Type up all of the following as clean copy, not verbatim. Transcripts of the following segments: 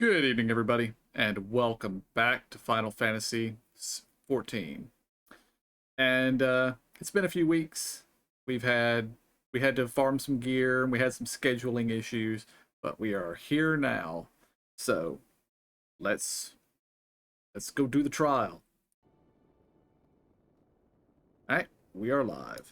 Good evening, everybody, and welcome back to Final Fantasy XIV. And it's been a few weeks. We had to farm some gear, and we had some scheduling issues, but we are here now. So let's go do the trial. All right, we are live.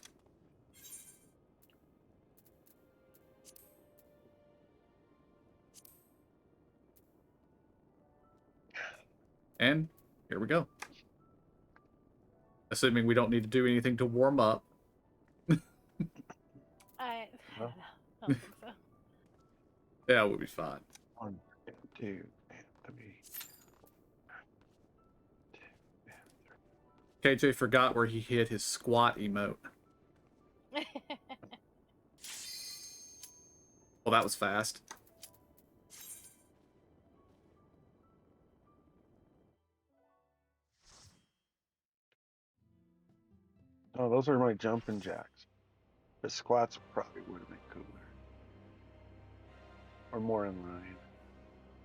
And here we go. Assuming we don't need to do anything to warm up. I don't think so. Yeah, we'll be fine. 1, 2, and 3. KJ forgot where he hid his squat emote. Well, that was fast. Oh, those are my jumping jacks. The squats probably would have been cooler. Or more in line.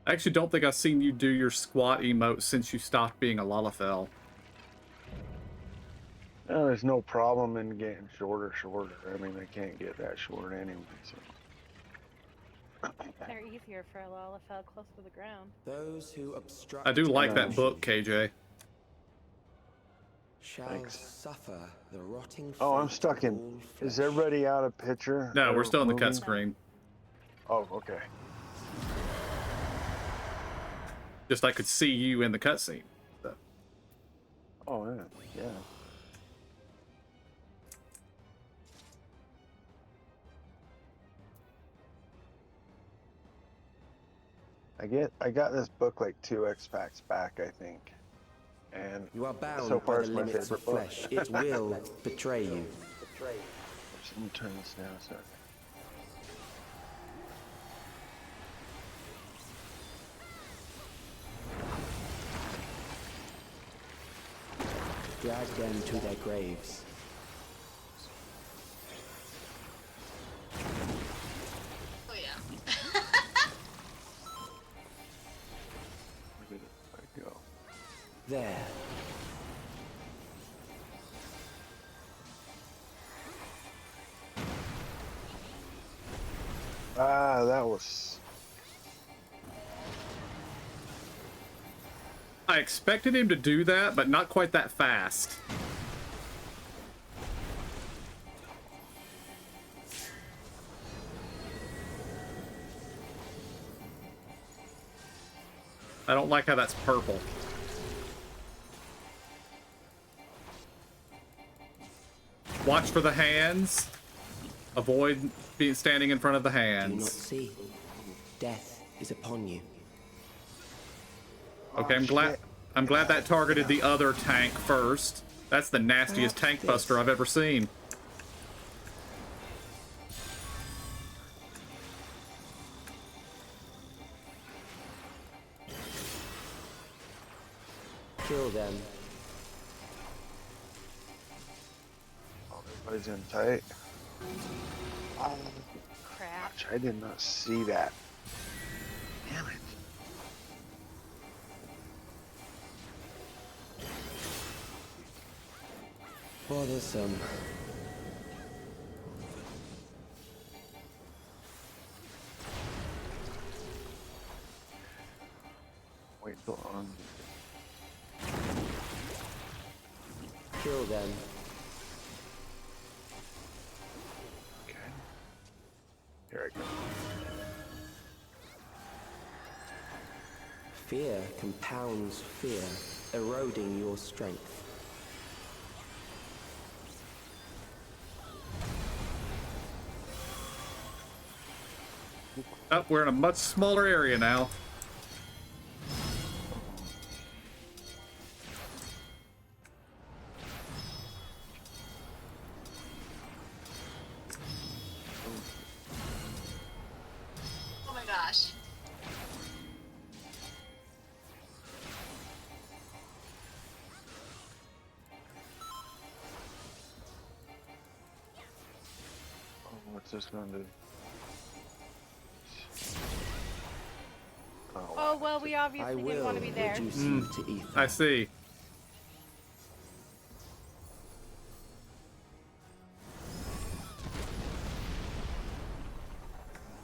I actually don't think I've seen you do your squat emote since you stopped being a Lalafell. No, there's no problem in getting shorter. I mean, they can't get that short anyway, so. They're easier for a Lalafell close to the ground. Those who obstruct I do like that energy book, KJ. shall Thanks. suffer the rotting Oh, I'm fate stuck of in. all Is flesh. everybody out of picture? No, we're Or still in the cut moving? screen. Oh, okay. Just I could see you in the cutscene. So. Oh, yeah. Yeah. I got this book like 2 X packs back, I think. And You are bound so far by it's the my limits of favorite book. flesh. It will betray you. Let me turn this down a second. Drag them to their graves. Oh yeah. Where did I go? There. Ah, that was. I expected him to do that, but not quite that fast. I don't like how that's purple. Watch for the hands. Avoid being standing in front of the Do you not hands. see? Death is upon you. Okay, I'm glad that targeted the other tank first. That's the nastiest tank buster I've ever seen. Kill them. Oh, everybody's in tight. Oh, Crap. I did not see that. Damn it. Bothersome. Wait till on. Kill them. Okay. Here I go. Fear compounds fear, eroding your strength. Oh, we're in a much smaller area now. Oh my gosh. Oh, what's this gonna do? Oh well, we I obviously didn't will want to be there. reduce you to ether. I see.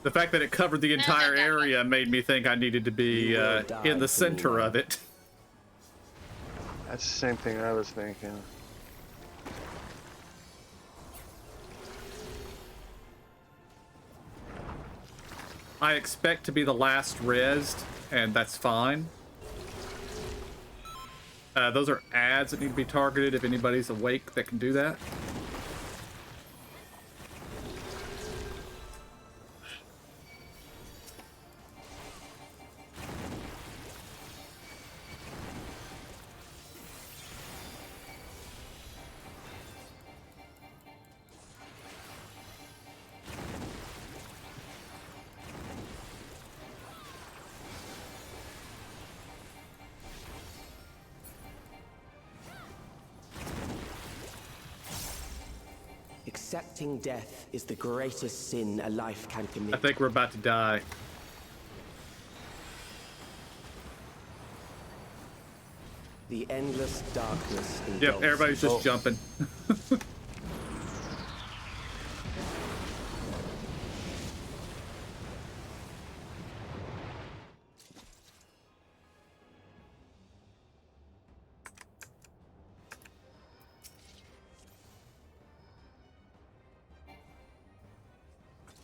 The fact that it covered the entire area made me think I needed to be You will die in the for me center now. of it. That's the same thing I was thinking. I expect to be the last rezzed, and that's fine. Those are ads that need to be targeted if anybody's awake that can do that. Accepting death is the greatest sin a life can commit. I think we're about to die. The endless darkness Yep, engulfs everybody's you. just jumping.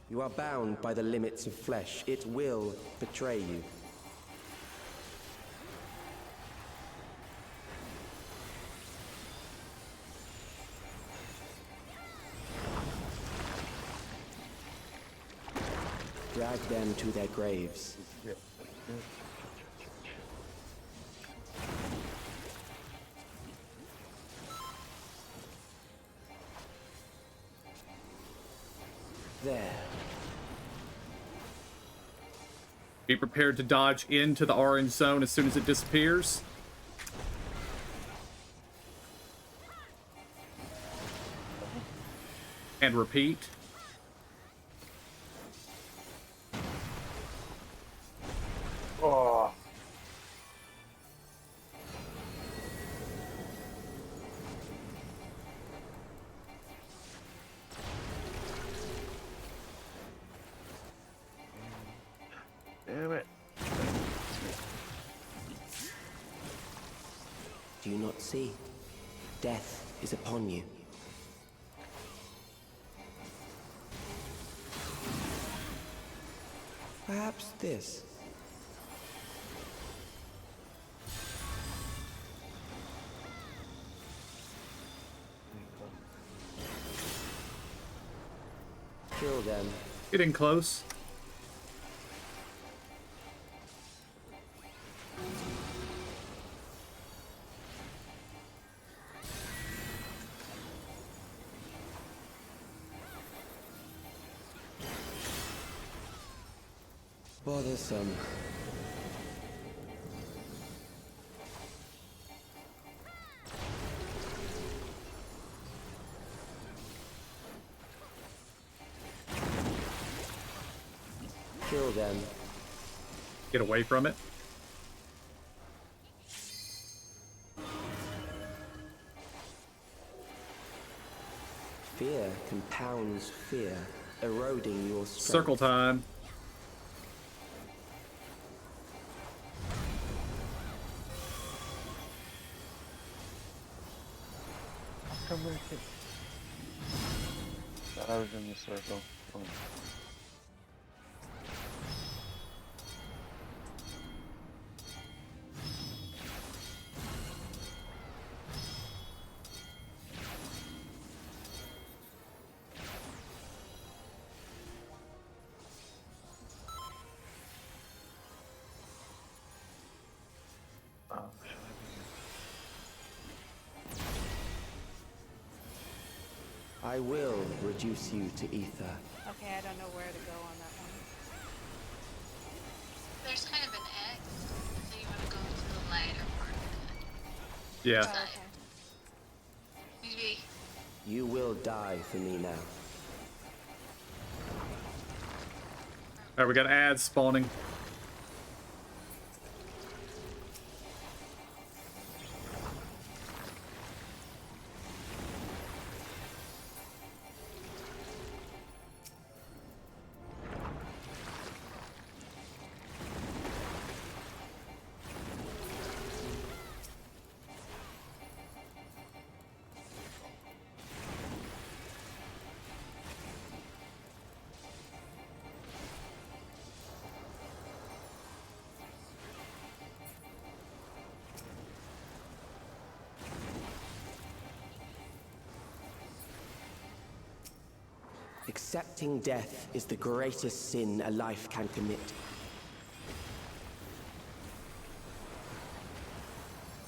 You are bound by the limits of flesh. It will betray you. Drag them to their graves. There. Be prepared to dodge into the orange zone as soon as it disappears. And repeat. Oh. Damn it. Do you not see? Death is upon you. Perhaps this. Kill them. Getting close. Bothersome. Kill them. Get away from it. Fear compounds fear, eroding your strength. Circle time. Come back here. Thought I was in the circle. Oh. Oh, should I be I will reduce you to ether. Okay, I don't know where to go on that one. There's kind of an X, so you want to go to the lighter part of it. Yeah. Oh, Side. okay. Maybe. You will die for me now. Alright, we got ads spawning. Accepting death is the greatest sin a life can commit.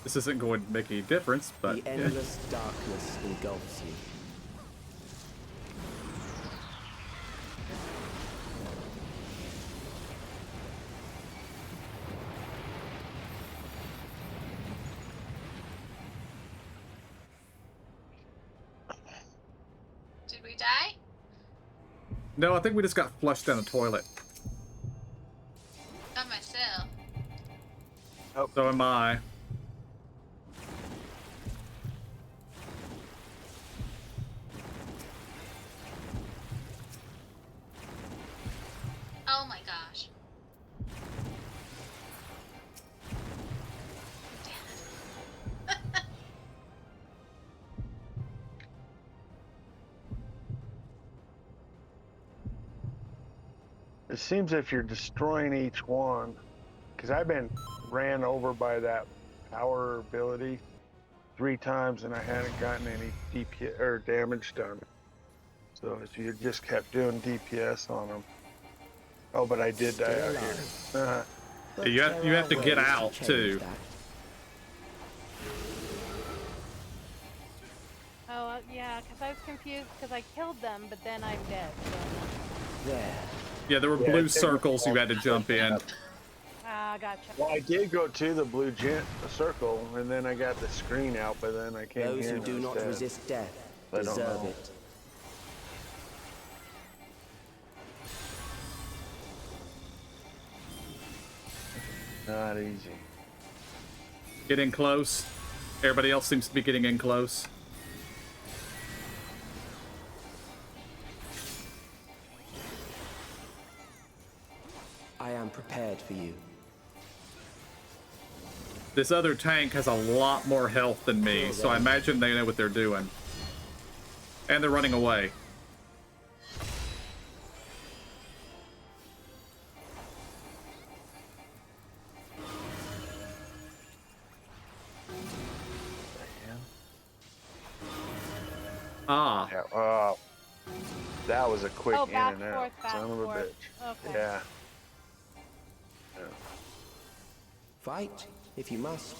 This isn't going to make any difference, but The endless darkness engulfs you. Did we die? No, I think we just got flushed down the toilet. Not myself. So am I. Oh my gosh. Damn it. It seems if you're destroying each one, because I've been ran over by that power ability 3 times and I hadn't gotten any DPS or damage done. So if you just kept doing DPS on them. Oh, but I did die out here. But You there have are to get ways out, change too. that. Oh, yeah, because I was confused because I killed them, but then I'm dead. So. There. Yeah, there were Yeah, blue it circles you had to jump in. Ah, gotcha. Well, I did go to the blue circle, and then I got the screen out, but then I came Those here who and I do was not dead. resist death I don't deserve know. it. Not easy. Get in close. Everybody else seems to be getting in close. I am prepared for you. This other tank has a lot more health than me, so I imagine they know what they're doing. And they're running away. Ah, Yeah, oh, that was a quick Oh, in back and out. forth, back Son of a forth. bitch. Okay. Yeah. Fight, if you must.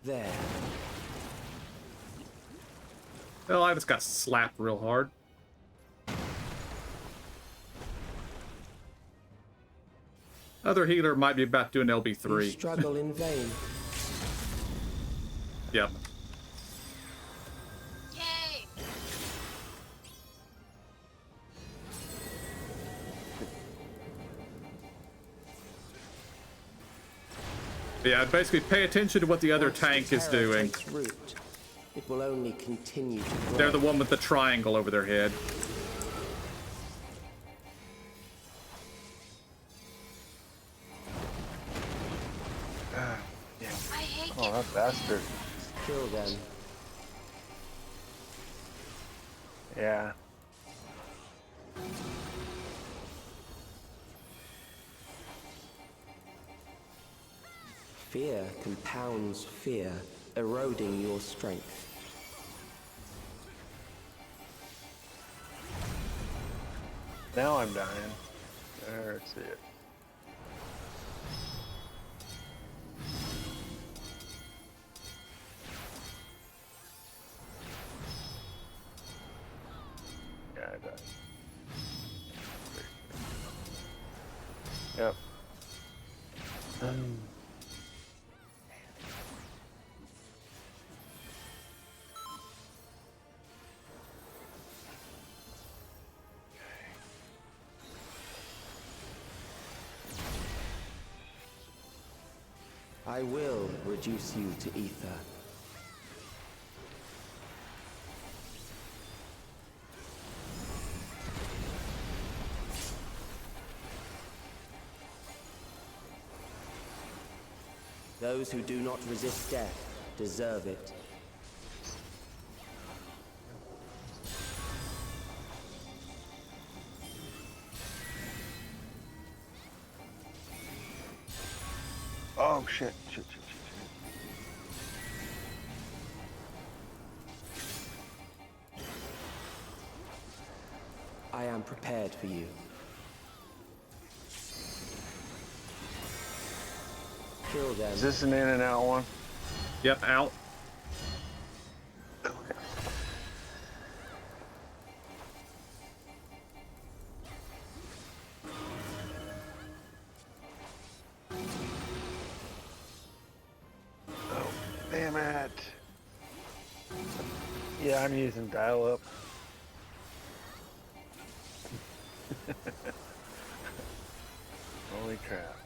There. well, I just got slapped real hard. Other healer might be about to do an You LB3. struggle in vain. Yep. Yay! Yeah, basically pay attention to what the other Once the tank is terror doing. takes root, it will only continue to grow. They're the one with the triangle over their head. I hate Oh, getting that bastard. Kill them. Yeah. Fear compounds fear, eroding your strength. Now I'm dying. There's it. Yeah, I died. Yep. I will reduce you to ether. Those who do not resist death deserve it. Oh shit, shit, shit, shit, shit. I am prepared for you. Kill them. Is this an in and out one? Yep, out. Oh, damn it. Yeah, I'm using dial-up. Holy crap.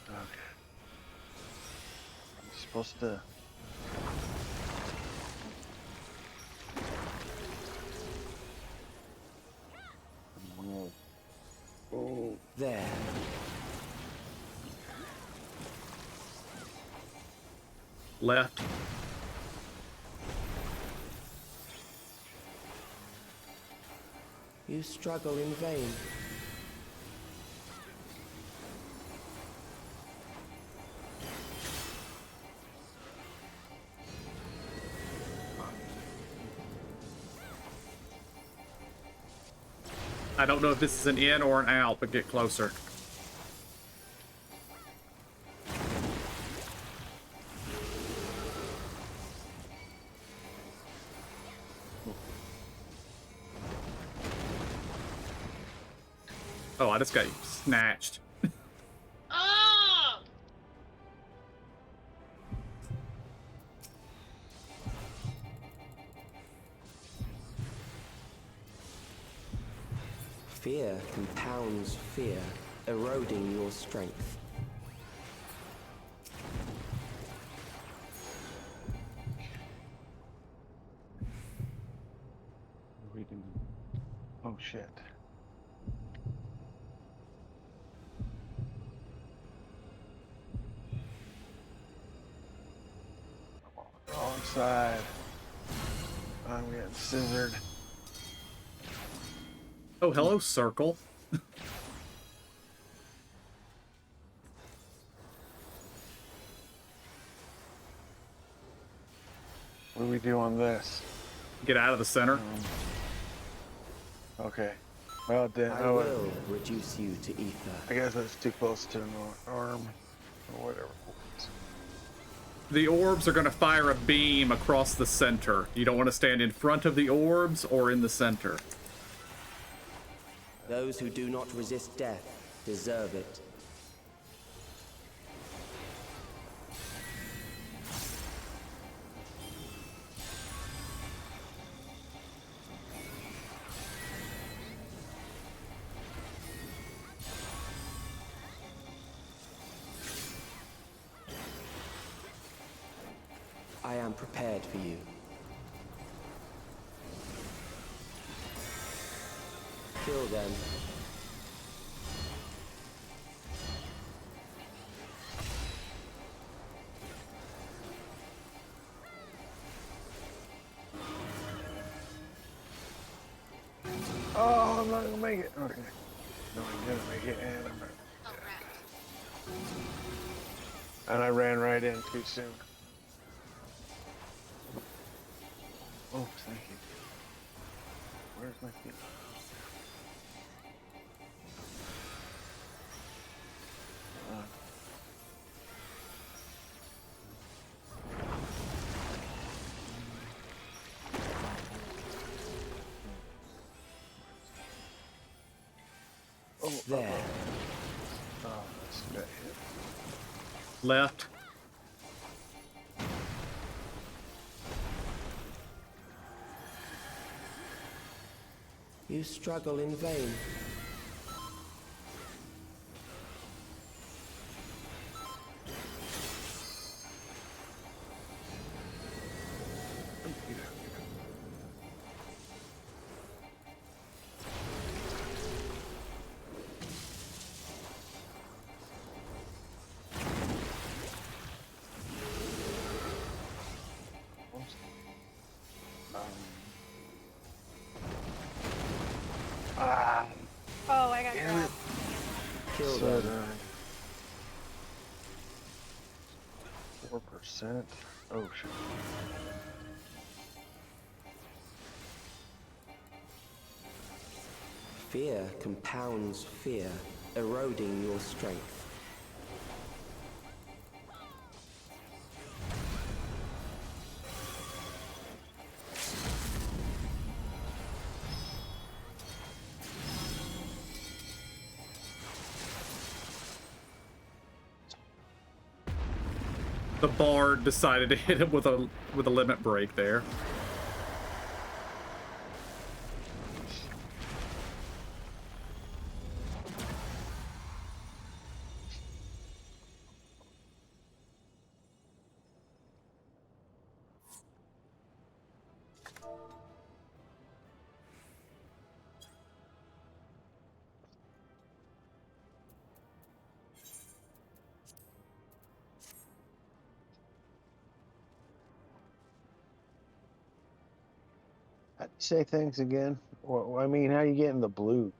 Okay. I'm supposed to... Oh. There. Left. You struggle in vain. I don't know if this is an in or an out, but get closer. Oh, I just got snatched. Oh! Fear compounds fear, eroding your strength. Oh shit. Wrong side. I'm getting scissored. Oh, hello, circle. What do we do on this? Get out of the center. Okay. Well, then I will reduce you to ether. I guess that's too close to an arm or whatever. The orbs are going to fire a beam across the center. You don't want to stand in front of the orbs or in the center. Those who do not resist death deserve it. I am prepared for you. Kill them. Oh, I'm not gonna make it. Okay. No, I'm gonna make it, and I'm not. Oh, crap. And I ran right in too soon. Oh, thank you. Where's my feet? Oh, There. Oh, that's got hit. Left. You struggle in vain. Until said, then. 4%. Oh, shit. Fear compounds fear, eroding your strength. The bard decided to hit him with a limit break there. How'd you say things again? Well, I mean, how you getting the blue?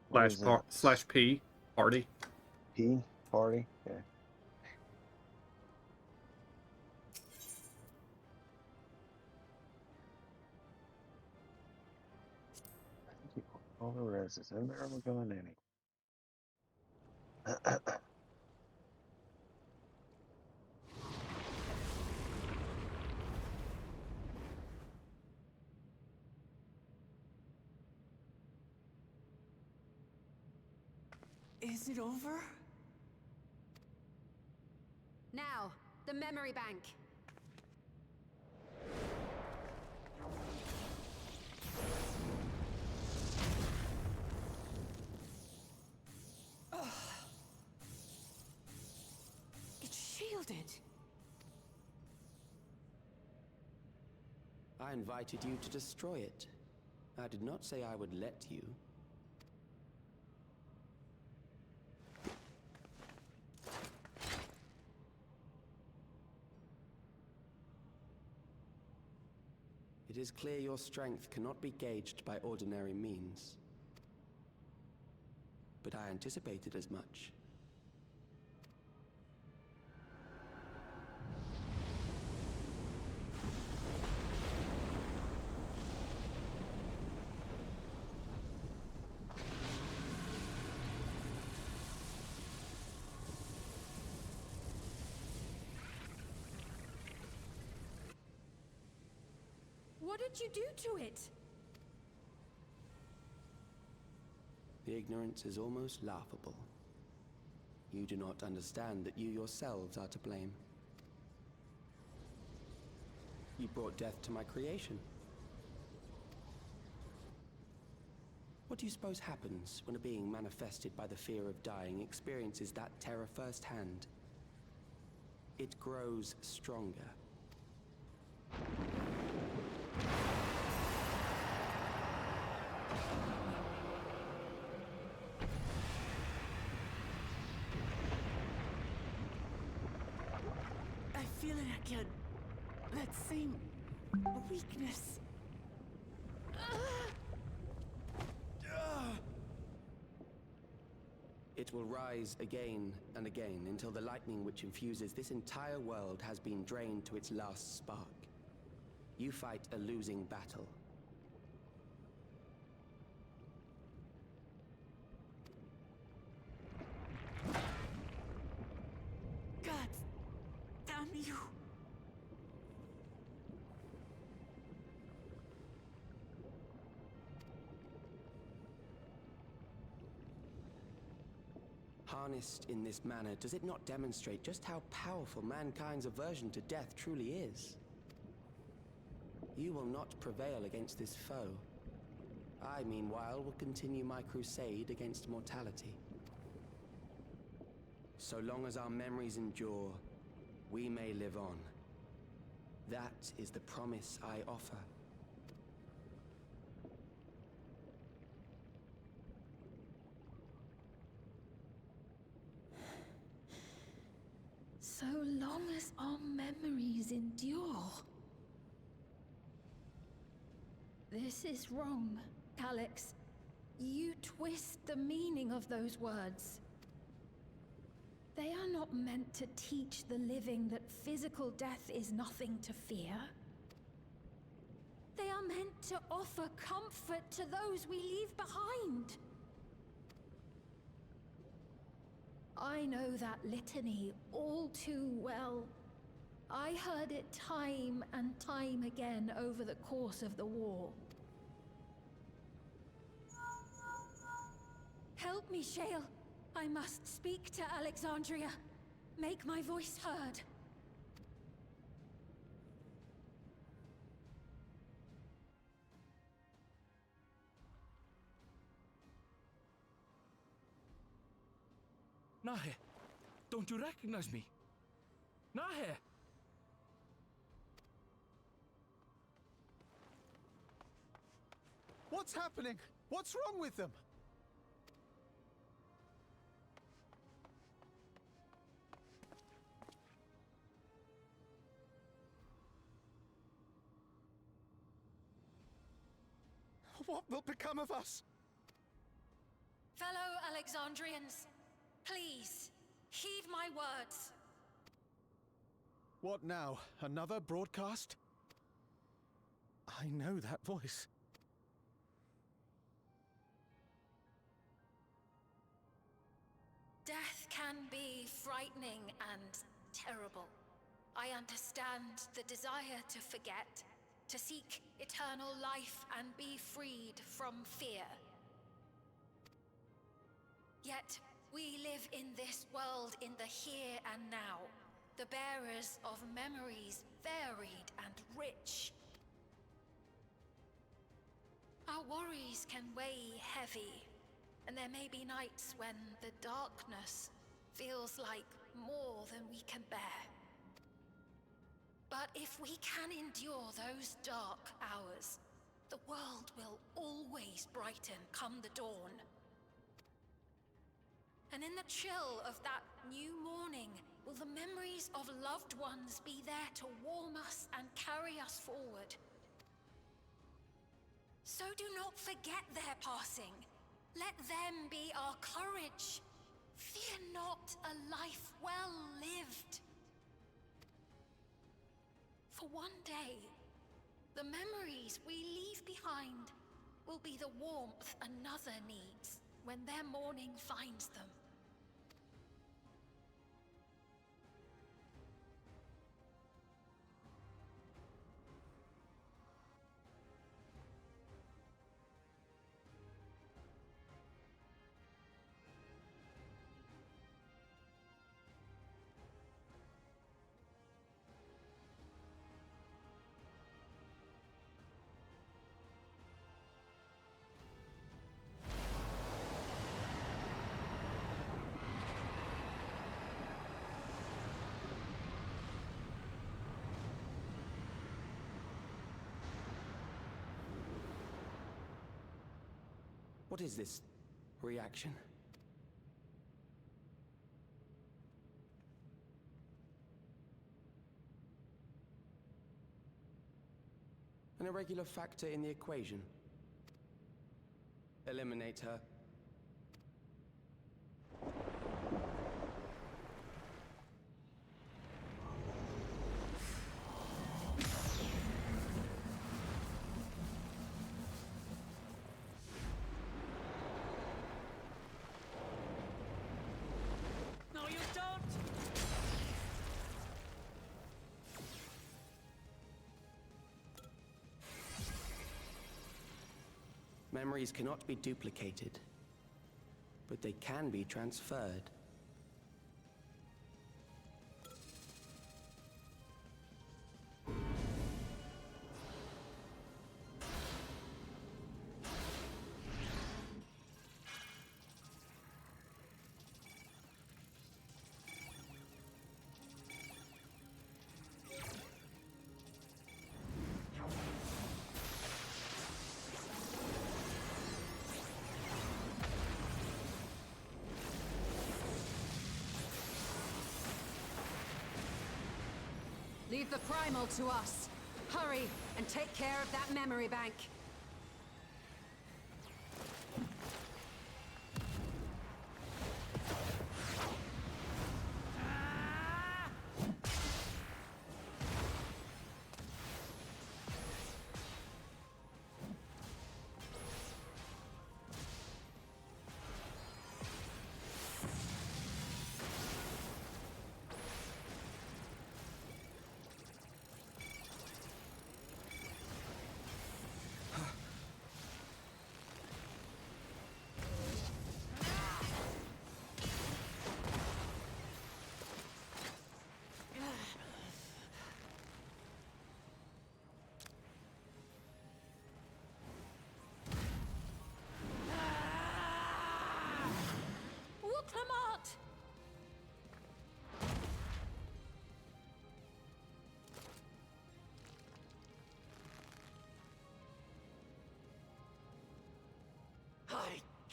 What is that? Slash P party. P party? Okay. All the rest is in there. We're going any. Is it over? Now, the memory bank. It's shielded. I invited you to destroy it. I did not say I would let you. It is clear your strength cannot be gauged by ordinary means. But I anticipated as much. What did you do to it? The ignorance is almost laughable. You do not understand that you yourselves are to blame. You brought death to my creation. What do you suppose happens when a being manifested by the fear of dying experiences that terror firsthand? It grows stronger. I feel it again. That same weakness. It will rise again and again until the lightning which infuses this entire world has been drained to its last spark. You fight a losing battle. God damn you. Harnessed in this manner, does it not demonstrate just how powerful mankind's aversion to death truly is? You will not prevail against this foe. I, meanwhile, will continue my crusade against mortality. So long as our memories endure, we may live on. That is the promise I offer. So long as our memories endure. This is wrong, Calyx. You twist the meaning of those words. They are not meant to teach the living that physical death is nothing to fear. They are meant to offer comfort to those we leave behind. I know that litany all too well. I heard it time and time again over the course of the war. Help me, Shale. I must speak to Alexandria. Make my voice heard. Nahe, don't you recognize me? Nahe! What's happening? What's wrong with them? What will become of us? Fellow Alexandrians, please, heed my words. What now? Another broadcast? I know that voice. Death can be frightening and terrible. I understand the desire to forget, to seek eternal life and be freed from fear. Yet, we live in this world in the here and now, the bearers of memories varied and rich. Our worries can weigh heavy, and there may be nights when the darkness feels like more than we can bear. But if we can endure those dark hours, the world will always brighten come the dawn. And in the chill of that new morning, will the memories of loved ones be there to warm us and carry us forward? So do not forget their passing. Let them be our courage. Fear not a life well lived. For one day, the memories we leave behind will be the warmth another needs when their morning finds them. What is this reaction? An irregular factor in the equation. Eliminate her. No, you don't! Memories cannot be duplicated, but they can be transferred. Leave the primal to us. Hurry, and take care of that memory bank.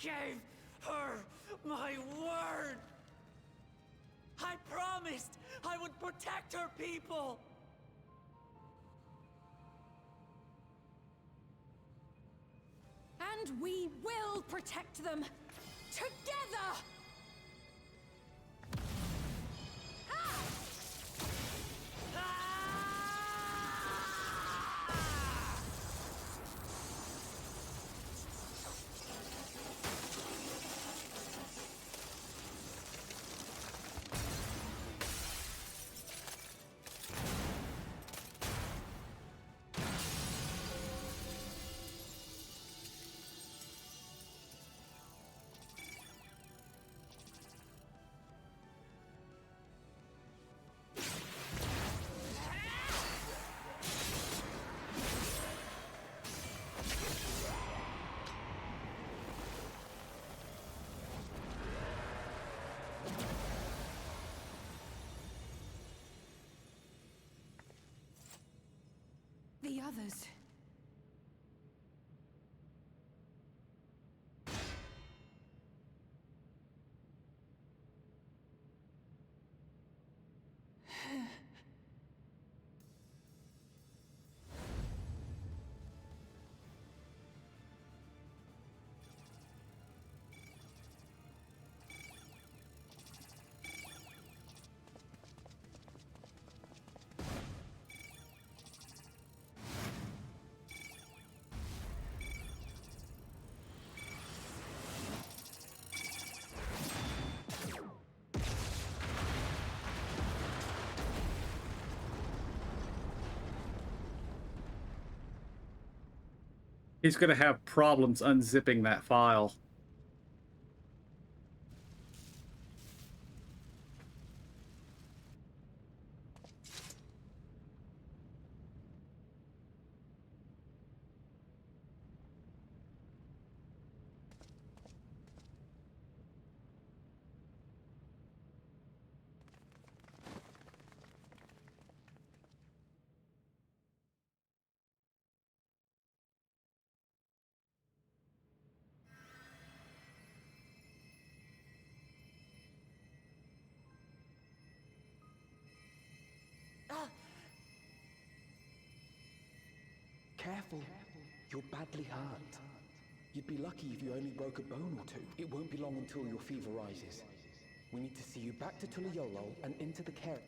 gave her my word. I promised I would protect her people. And we will protect them together! The others. He's going to have problems unzipping that file. Careful. You're badly hurt. You'd be lucky if you only broke a bone or two. It won't be long until your fever rises. We need to see you back to Tuliolo and into the care...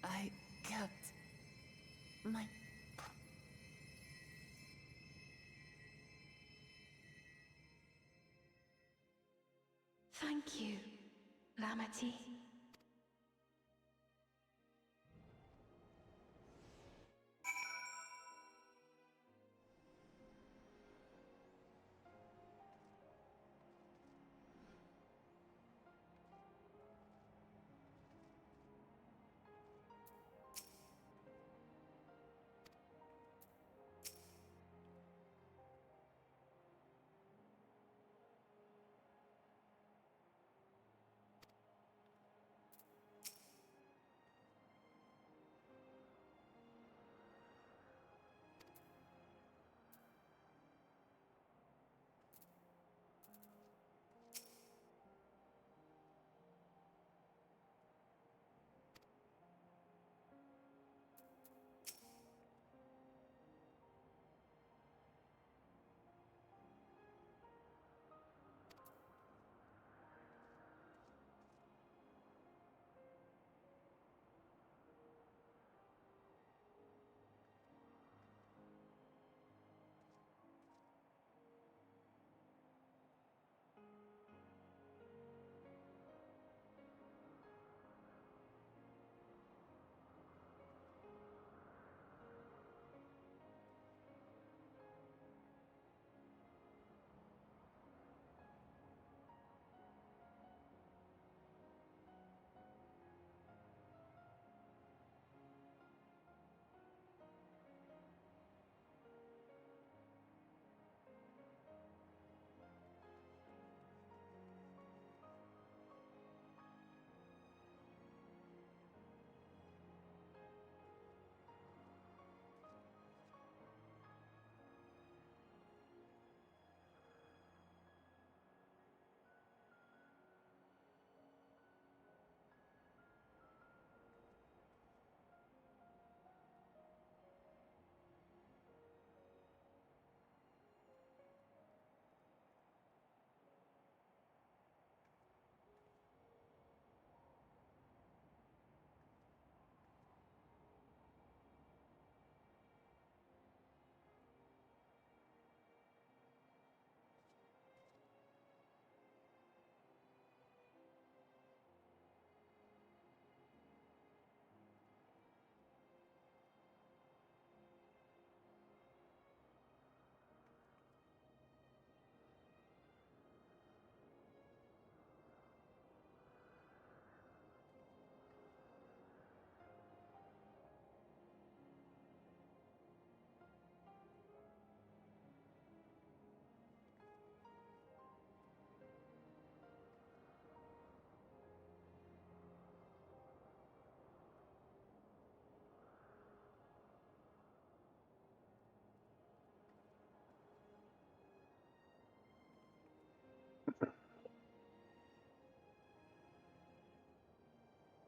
I kept my... Thank you, Lamity.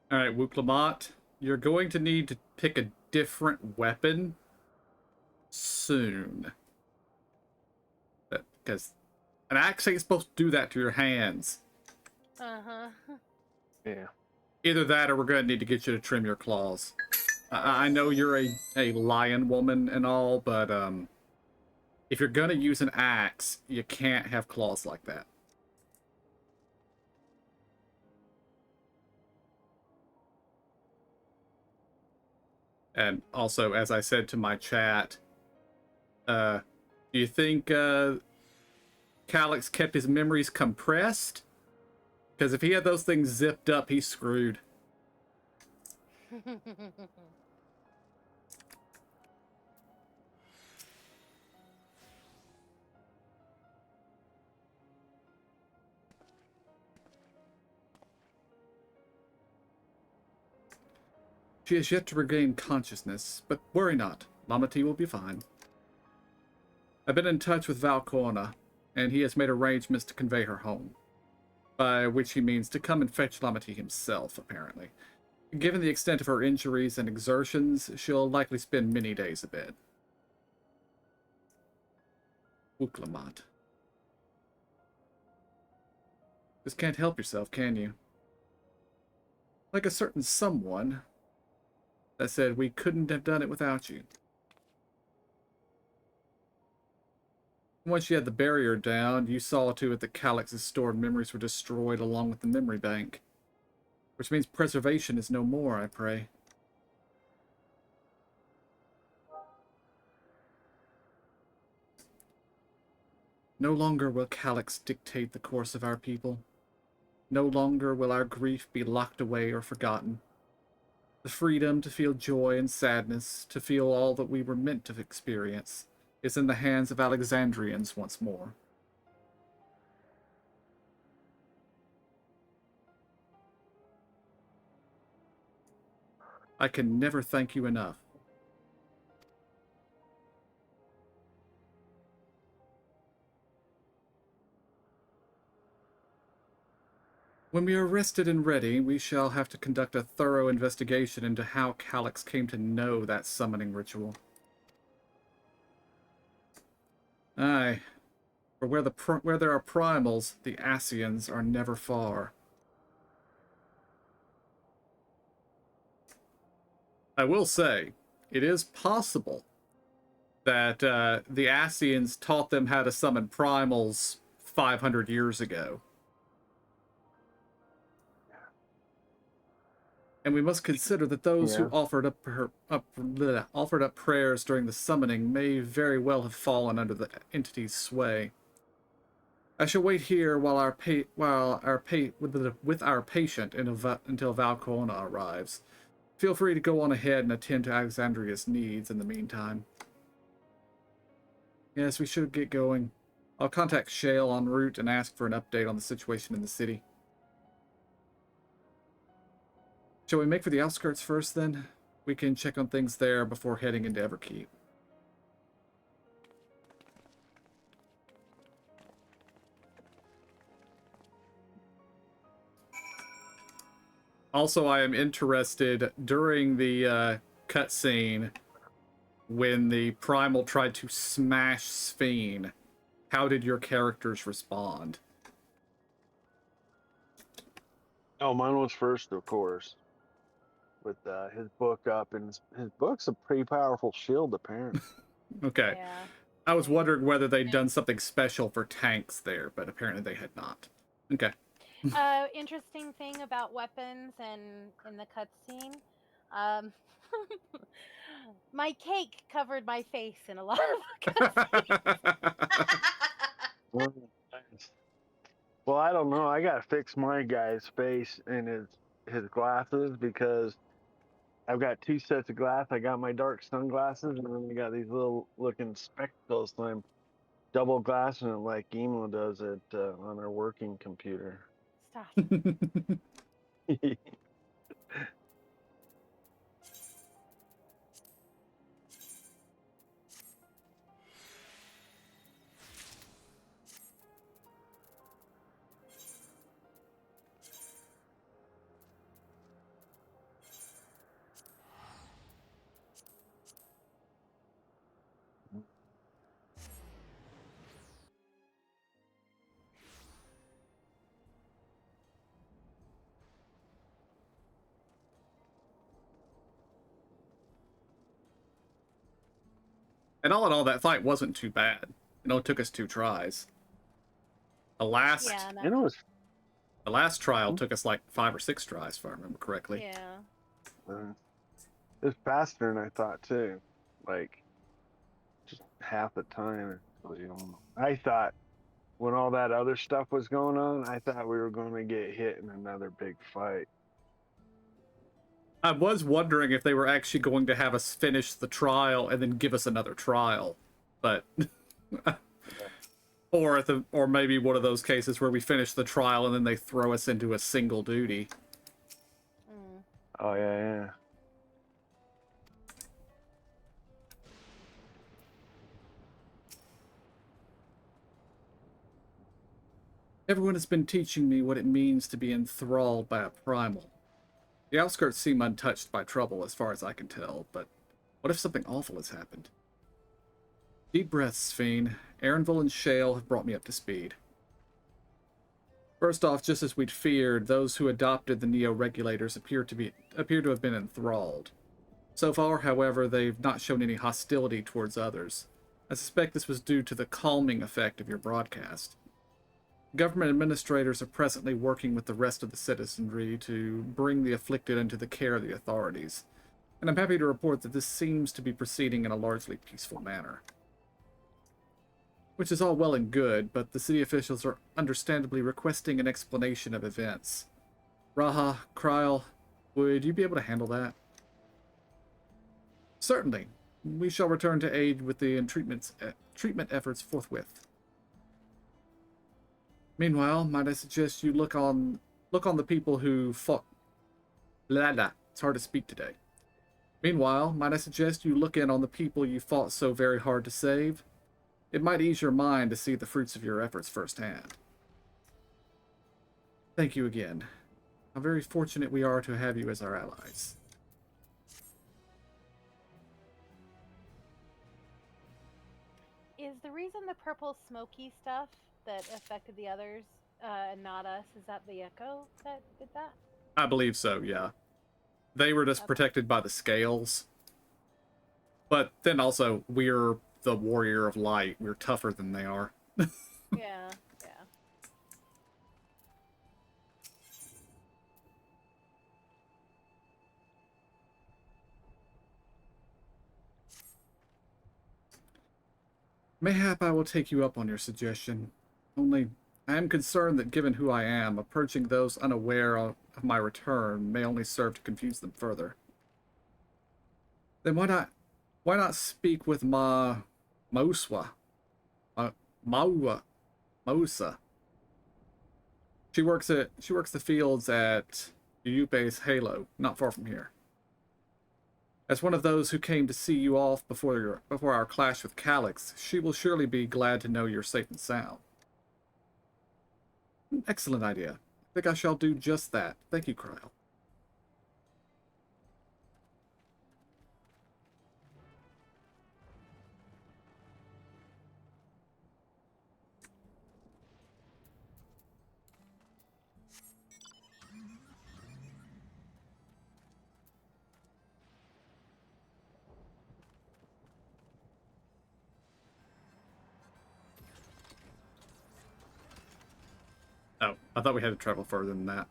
All right, Wuklamont, you're going to need to pick a different weapon soon. Because an axe ain't supposed to do that to your hands. Uh-huh. Yeah. Either that or we're going to need to get you to trim your claws. I know you're a lion woman and all, but if you're going to use an axe, you can't have claws like that. And also, as I said to my chat, do you think Calyx kept his memories compressed? Because if he had those things zipped up, he's screwed. She has yet to regain consciousness, but worry not. Lamati will be fine. I've been in touch with Valcorna, and he has made arrangements to convey her home. By which he means to come and fetch Lamati himself, apparently. Given the extent of her injuries and exertions, she'll likely spend many days abed. Wuklamont. Just can't help yourself, can you? Like a certain someone that said we couldn't have done it without you. Once you had the barrier down, you saw to it that Calyx's stored memories were destroyed along with the memory bank. Which means preservation is no more, I pray. No longer will Calyx dictate the course of our people. No longer will our grief be locked away or forgotten. The freedom to feel joy and sadness, to feel all that we were meant to experience, is in the hands of Alexandrians once more. I can never thank you enough. When we are rested and ready, we shall have to conduct a thorough investigation into how Calyx came to know that summoning ritual. Aye, for where there are primals, the Asians are never far. I will say, it is possible that the Asians taught them how to summon primals 500 years ago. And we must consider that those who offered up prayers during the summoning may very well have fallen under the entity's sway. I shall wait here while with our patient until Valcorna arrives. Feel free to go on ahead and attend to Alexandria's needs in the meantime. Yes, we should get going. I'll contact Shale en route and ask for an update on the situation in the city. Shall we make for the outskirts first, then? We can check on things there before heading into Everkeep. Also, I am interested, during the cutscene, when the Primal tried to smash Sphene, how did your characters respond? Oh, mine was first, of course, with his book up, and his book's a pretty powerful shield, apparently. Okay. Yeah. I was wondering whether they'd done something special for tanks there, but apparently they had not. Okay. Interesting thing about weapons and in the cutscene, my cake covered my face in a lot of cutscenes. Well, I don't know. I gotta fix my guy's face and his glasses because I've got two sets of glass. I got my dark sunglasses, and then I got these little looking spectacles. So I'm double glassing it like Emo does it on her working computer. Stop. And all in all, that fight wasn't too bad. It only took us 2 tries. The last, Yeah, And it was the last trial took us like 5 or 6 tries, if I remember correctly. yeah. it was faster than I thought too. Like just half the time. I thought when all that other stuff was going on, I thought we were going to get hit in another big fight. I was wondering if they were actually going to have us finish the trial and then give us another trial, but or maybe one of those cases where we finish the trial and then they throw us into a single duty. Oh yeah. Everyone has been teaching me what it means to be enthralled by a primal. The outskirts seem untouched by trouble as far as I can tell, but what if something awful has happened? Deep breaths, Fiend. Aaronville and Shale have brought me up to speed. First off, just as we'd feared, those who adopted the Neo-Regulators appear to have been enthralled. So far, however, they've not shown any hostility towards others. I suspect this was due to the calming effect of your broadcast. Government administrators are presently working with the rest of the citizenry to bring the afflicted into the care of the authorities, and I'm happy to report that this seems to be proceeding in a largely peaceful manner. Which is all well and good, but the city officials are understandably requesting an explanation of events. Raha, Kryl, would you be able to handle that? Certainly. We shall return to aid with the treatment efforts forthwith. Meanwhile, might I suggest you look on the people who fought... It's hard to speak today. Meanwhile, might I suggest you look in on the people you fought so very hard to save? It might ease your mind to see the fruits of your efforts firsthand. Thank you again. How very fortunate we are to have you as our allies. Is the reason the purple smoky stuff that affected the others and not us, is that the Echo that did that? I believe so, yeah. They were just protected by the scales. But then also, we're the warrior of light. We're tougher than they are. Yeah. Mayhap I will take you up on your suggestion. Only, I am concerned that given who I am, approaching those unaware of my return may only serve to confuse them further. Then why not speak with Mausa? She works the fields at Yupe's Halo, not far from here. As one of those who came to see you off before our clash with Calyx, she will surely be glad to know you're safe and sound. Excellent idea. I think I shall do just that. Thank you, Kryl. Oh, I thought we had to travel further than that.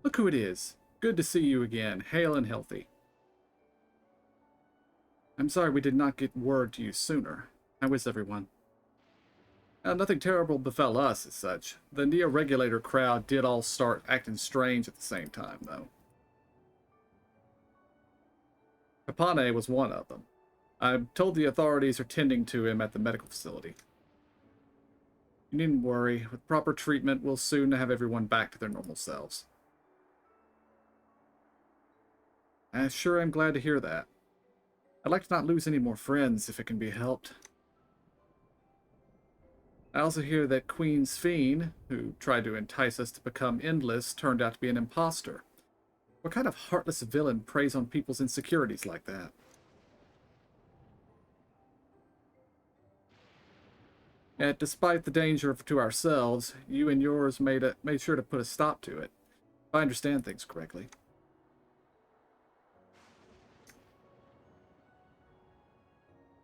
Look who it is. Good to see you again, hale and healthy. I'm sorry we did not get word to you sooner. How is everyone? Nothing terrible befell us as such. The Neo-Regulator crowd did all start acting strange at the same time, though. Kapane was one of them. I'm told the authorities are tending to him at the medical facility. You needn't worry. With proper treatment, we'll soon have everyone back to their normal selves. I sure am glad to hear that. I'd like to not lose any more friends if it can be helped. I also hear that Queen's Fiend, who tried to entice us to become endless, turned out to be an imposter. What kind of heartless villain preys on people's insecurities like that? Yet, despite the danger to ourselves, you and yours made sure to put a stop to it. If I understand things correctly.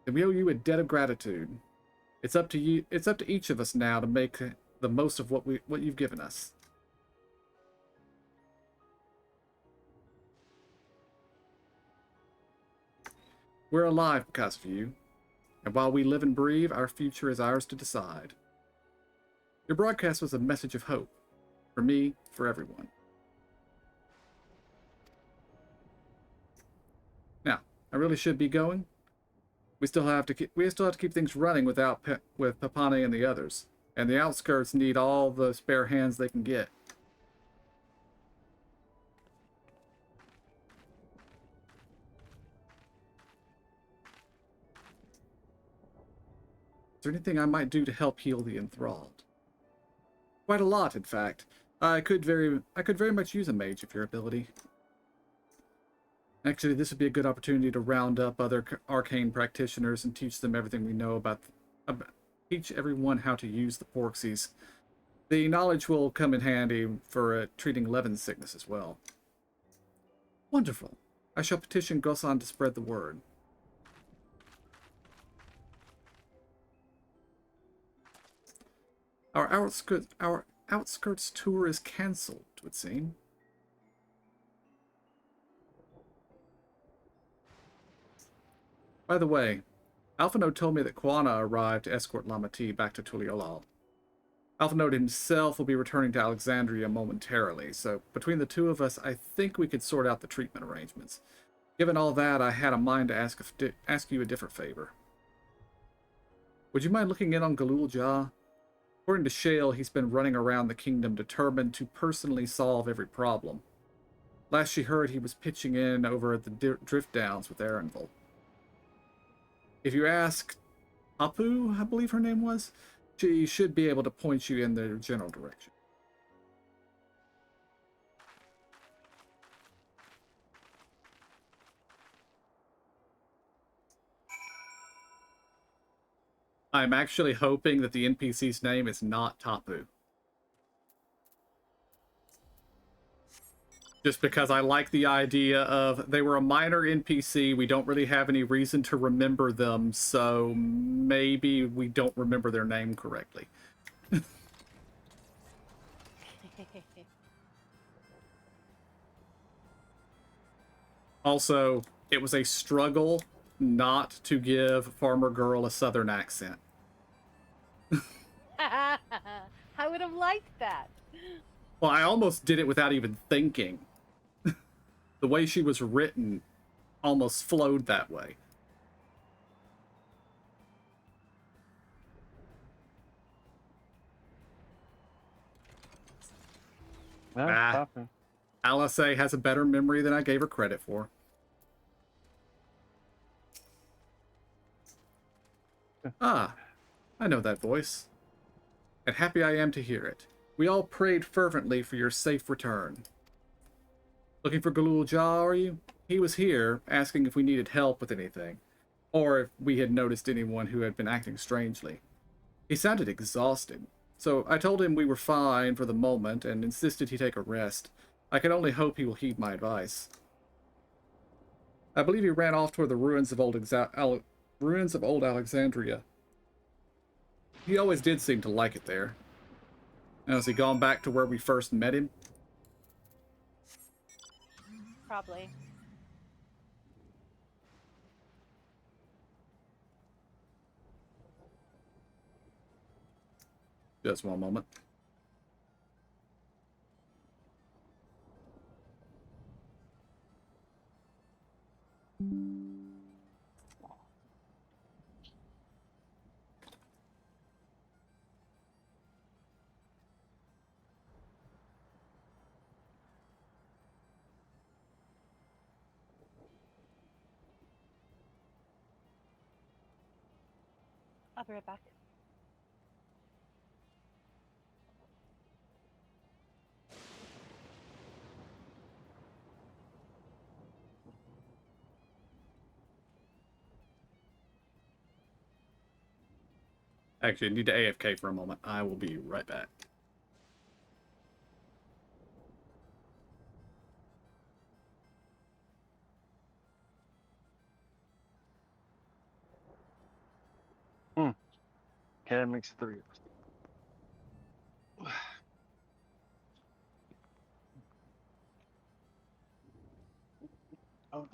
And we owe you a debt of gratitude. It's up to you. It's up to each of us now to make the most of what you've given us. We're alive because of you, and while we live and breathe, our future is ours to decide. Your broadcast was a message of hope, for me, for everyone. Now, I really should be going. We still have to keep things running with Papane and the others, and the outskirts need all the spare hands they can get. Is there anything I might do to help heal the enthralled? Quite a lot, in fact. I could very much use a mage of your ability. Actually, this would be a good opportunity to round up other arcane practitioners and teach them everything we know teach everyone how to use the Porxies. The knowledge will come in handy for treating Levin sickness as well. Wonderful. I shall petition Gosan to spread the word. Our outskirts tour is cancelled, it would seem. By the way, Alphonode told me that Quana arrived to escort Lamati back to Tuliolal. Alphonode himself will be returning to Alexandria momentarily, so between the two of us, I think we could sort out the treatment arrangements. Given all that, I had a mind to ask you a different favor. Would you mind looking in on Galul Jah? According to Shale, he's been running around the kingdom determined to personally solve every problem. Last she heard, he was pitching in over at the Drift Downs with Arenville. If you ask Apu, I believe her name was, she should be able to point you in the general direction. I'm actually hoping that the NPC's name is not Tapu. Just because I like the idea of they were a minor NPC, we don't really have any reason to remember them, so maybe we don't remember their name correctly. Also, it was a struggle not to give Farmer Girl a southern accent. I would have liked that. Well, I almost did it without even thinking. The way she was written almost flowed that way. Alice has a better memory than I gave her credit for. Ah, I know that voice. And happy I am to hear it. We all prayed fervently for your safe return. Looking for Galul Jah, are you? He was here, asking if we needed help with anything, or if we had noticed anyone who had been acting strangely. He sounded exhausted, so I told him we were fine for the moment and insisted he take a rest. I can only hope he will heed my advice. I believe he ran off toward the ruins of old Alexandria. He always did seem to like it there. Now, has he gone back to where we first met him? Probably. Just one moment. I'll be right back. Actually, I need to AFK for a moment. I will be right back. Can mix 3. Oh.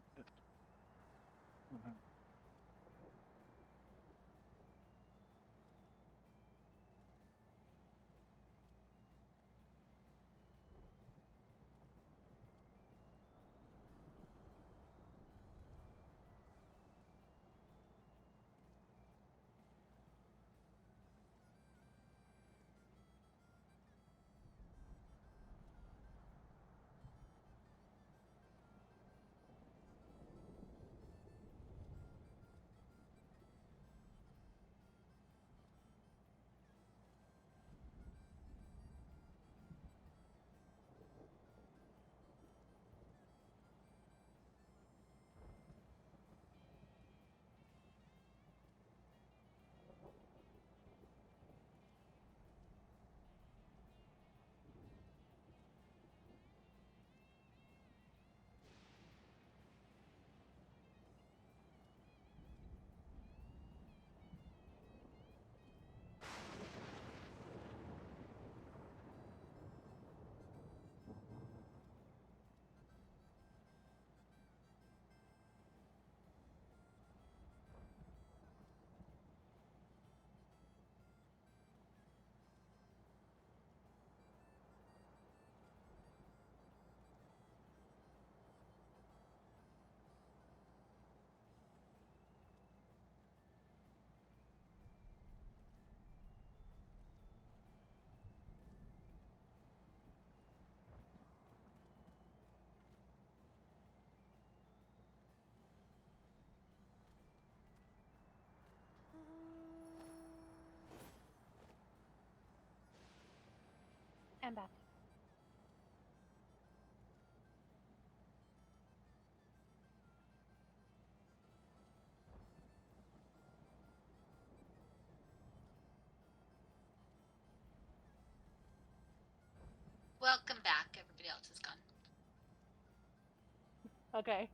I'm back. Welcome back. Everybody else is gone. Okay.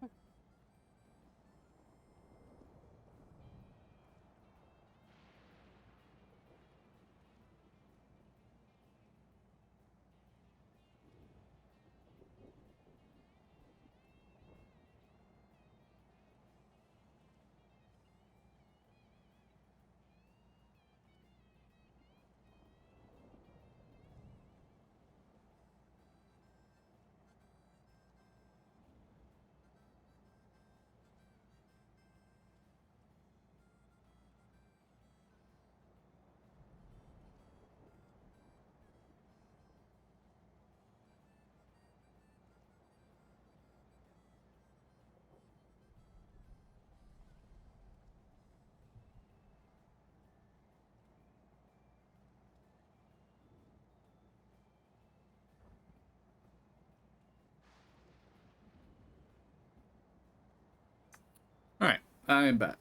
All right, I am back.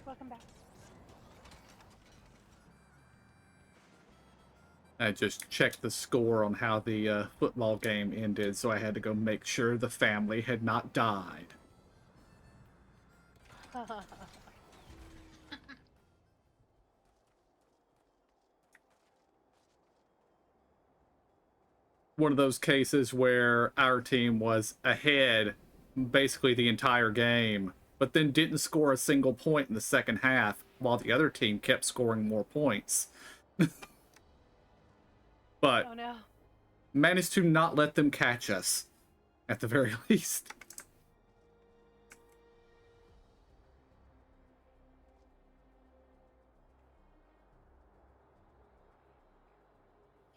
Welcome back. I just checked the score on how the football game ended, so I had to go make sure the family had not died. One of those cases where our team was ahead basically the entire game, but then didn't score a single point in the second half, while the other team kept scoring more points. But Oh no. managed to not let them catch us, at the very least.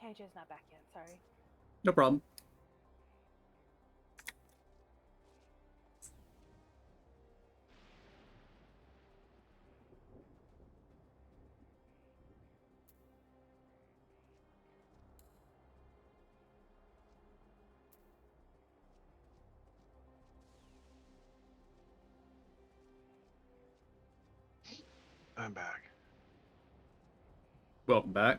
KJ's not back yet, sorry. No problem. I'm back. Welcome back.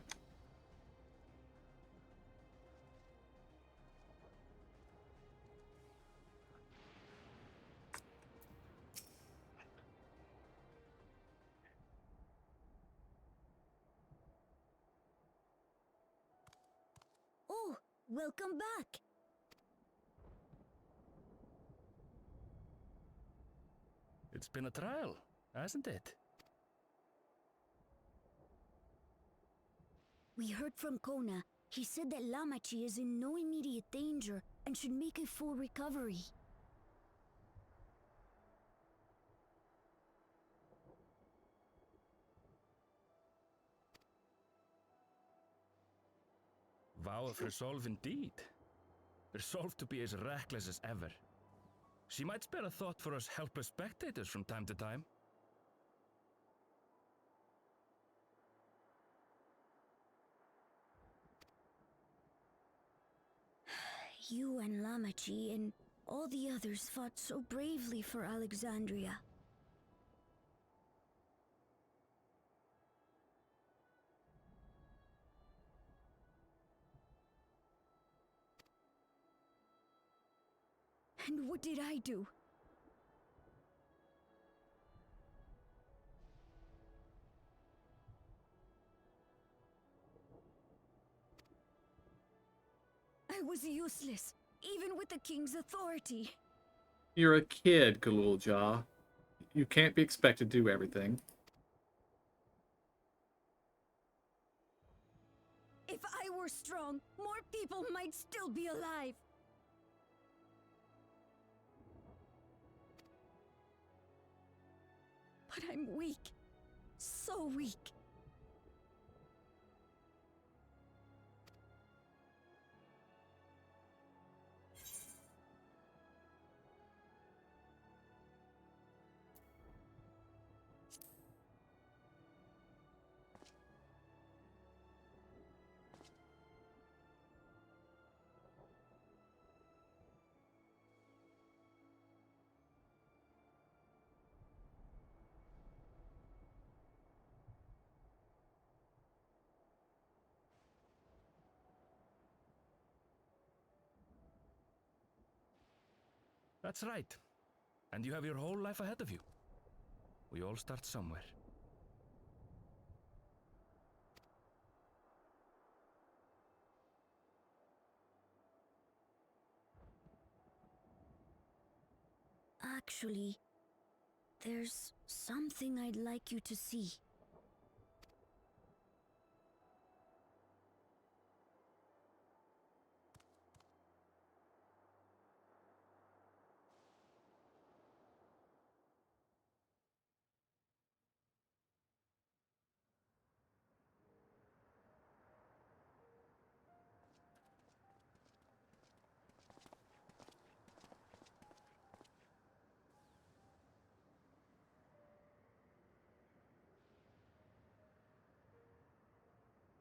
Oh, welcome back. It's been a trial, hasn't it? We heard from Kona. He said that Lamachi is in no immediate danger and should make a full recovery. Vow of resolve indeed. Resolved to be as reckless as ever. She might spare a thought for us helpless spectators from time to time. You and Lamachi and all the others fought so bravely for Alexandria. And what did I do? I was useless, even with the king's authority. You're a kid, Galulja. You can't be expected to do everything. If I were strong, more people might still be alive. But I'm weak. So weak. That's right. And you have your whole life ahead of you. We all start somewhere. Actually, there's something I'd like you to see.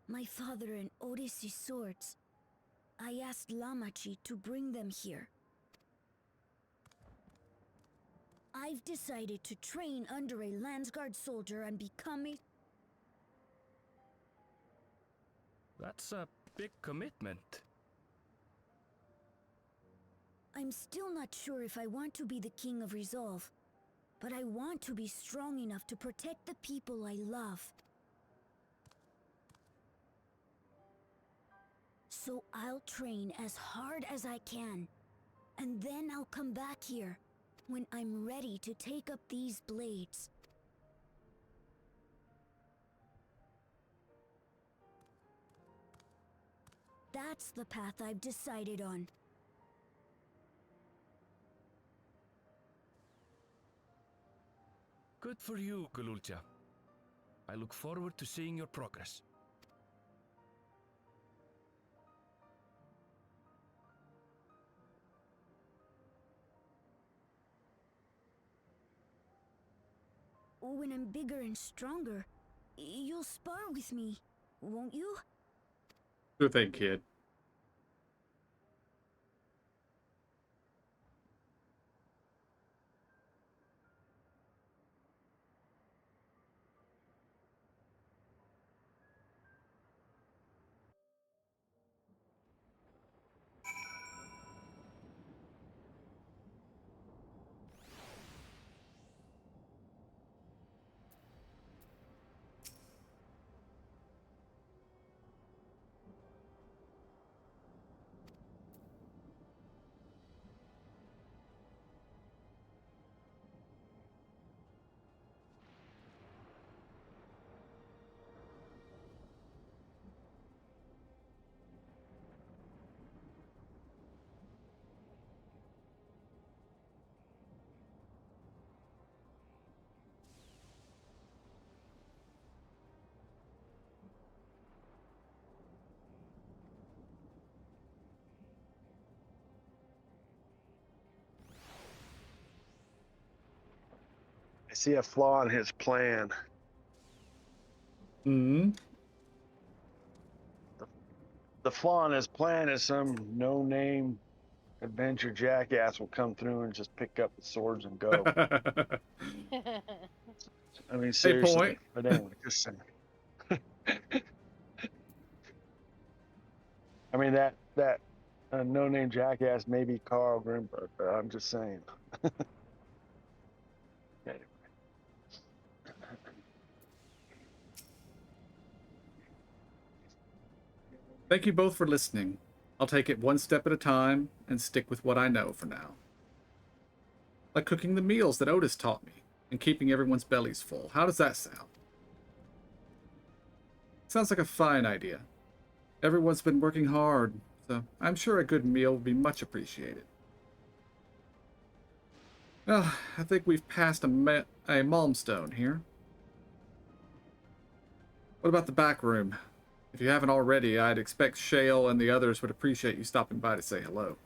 My father and Odyssey's swords. I asked Lamachi to bring them here. I've decided to train under a Landsguard soldier and become a... That's a big commitment. I'm still not sure if I want to be the King of Resolve, but I want to be strong enough to protect the people I love. So I'll train as hard as I can, and then I'll come back here when I'm ready to take up these blades. That's the path I've decided on. Good for you, Galulja. I look forward to seeing your progress. When I'm bigger and stronger, you'll spar with me, won't you? Sure thing, kid. I see a flaw in his plan. Hmm. The flaw in his plan is some no-name adventure jackass will come through and just pick up the swords and go. I mean, Hey, seriously. point. But anyway, just saying. I mean, that no-name jackass may be Carl Grimberg, but I'm just saying. Anyway. Thank you both for listening. I'll take it one step at a time and stick with what I know for now. Like cooking the meals that Otis taught me and keeping everyone's bellies full. How does that sound? Sounds like a fine idea. Everyone's been working hard, so I'm sure a good meal would be much appreciated. Well, I think we've passed a milestone here. What about the back room? If you haven't already, I'd expect Shale and the others would appreciate you stopping by to say hello.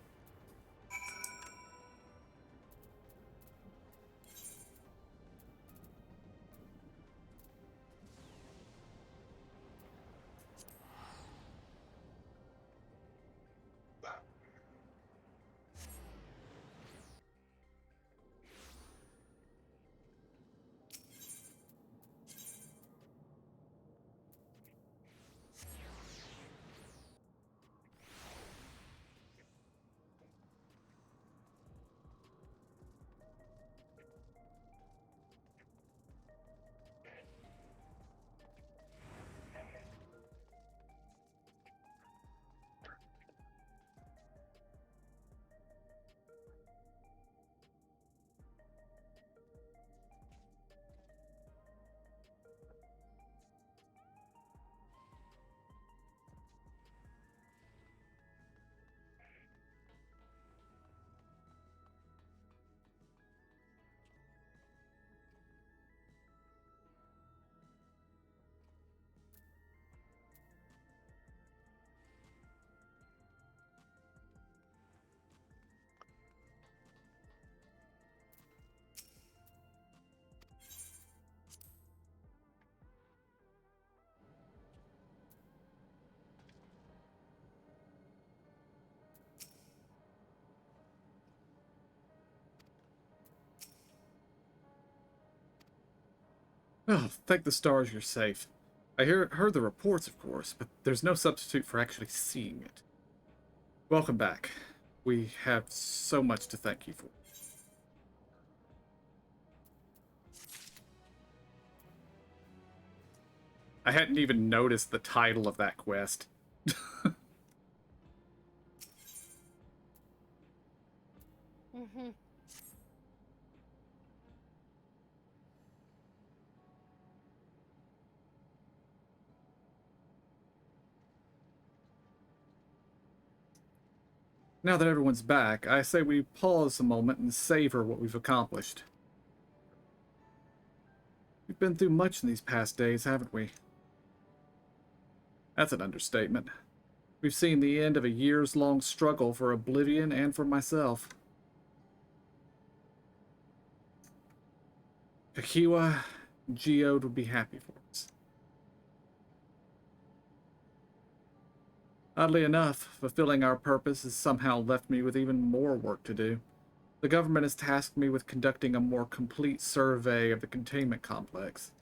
Oh, thank the stars you're safe. I heard the reports, of course, but there's no substitute for actually seeing it. Welcome back. We have so much to thank you for. I hadn't even noticed the title of that quest. Mm-hmm. Now that everyone's back, I say we pause a moment and savor what we've accomplished. We've been through much in these past days, haven't we? That's an understatement. We've seen the end of a years-long struggle for Oblivion and for myself. Kakiwa and Geode would be happy for us. Oddly enough, fulfilling our purpose has somehow left me with even more work to do. The government has tasked me with conducting a more complete survey of the containment complex.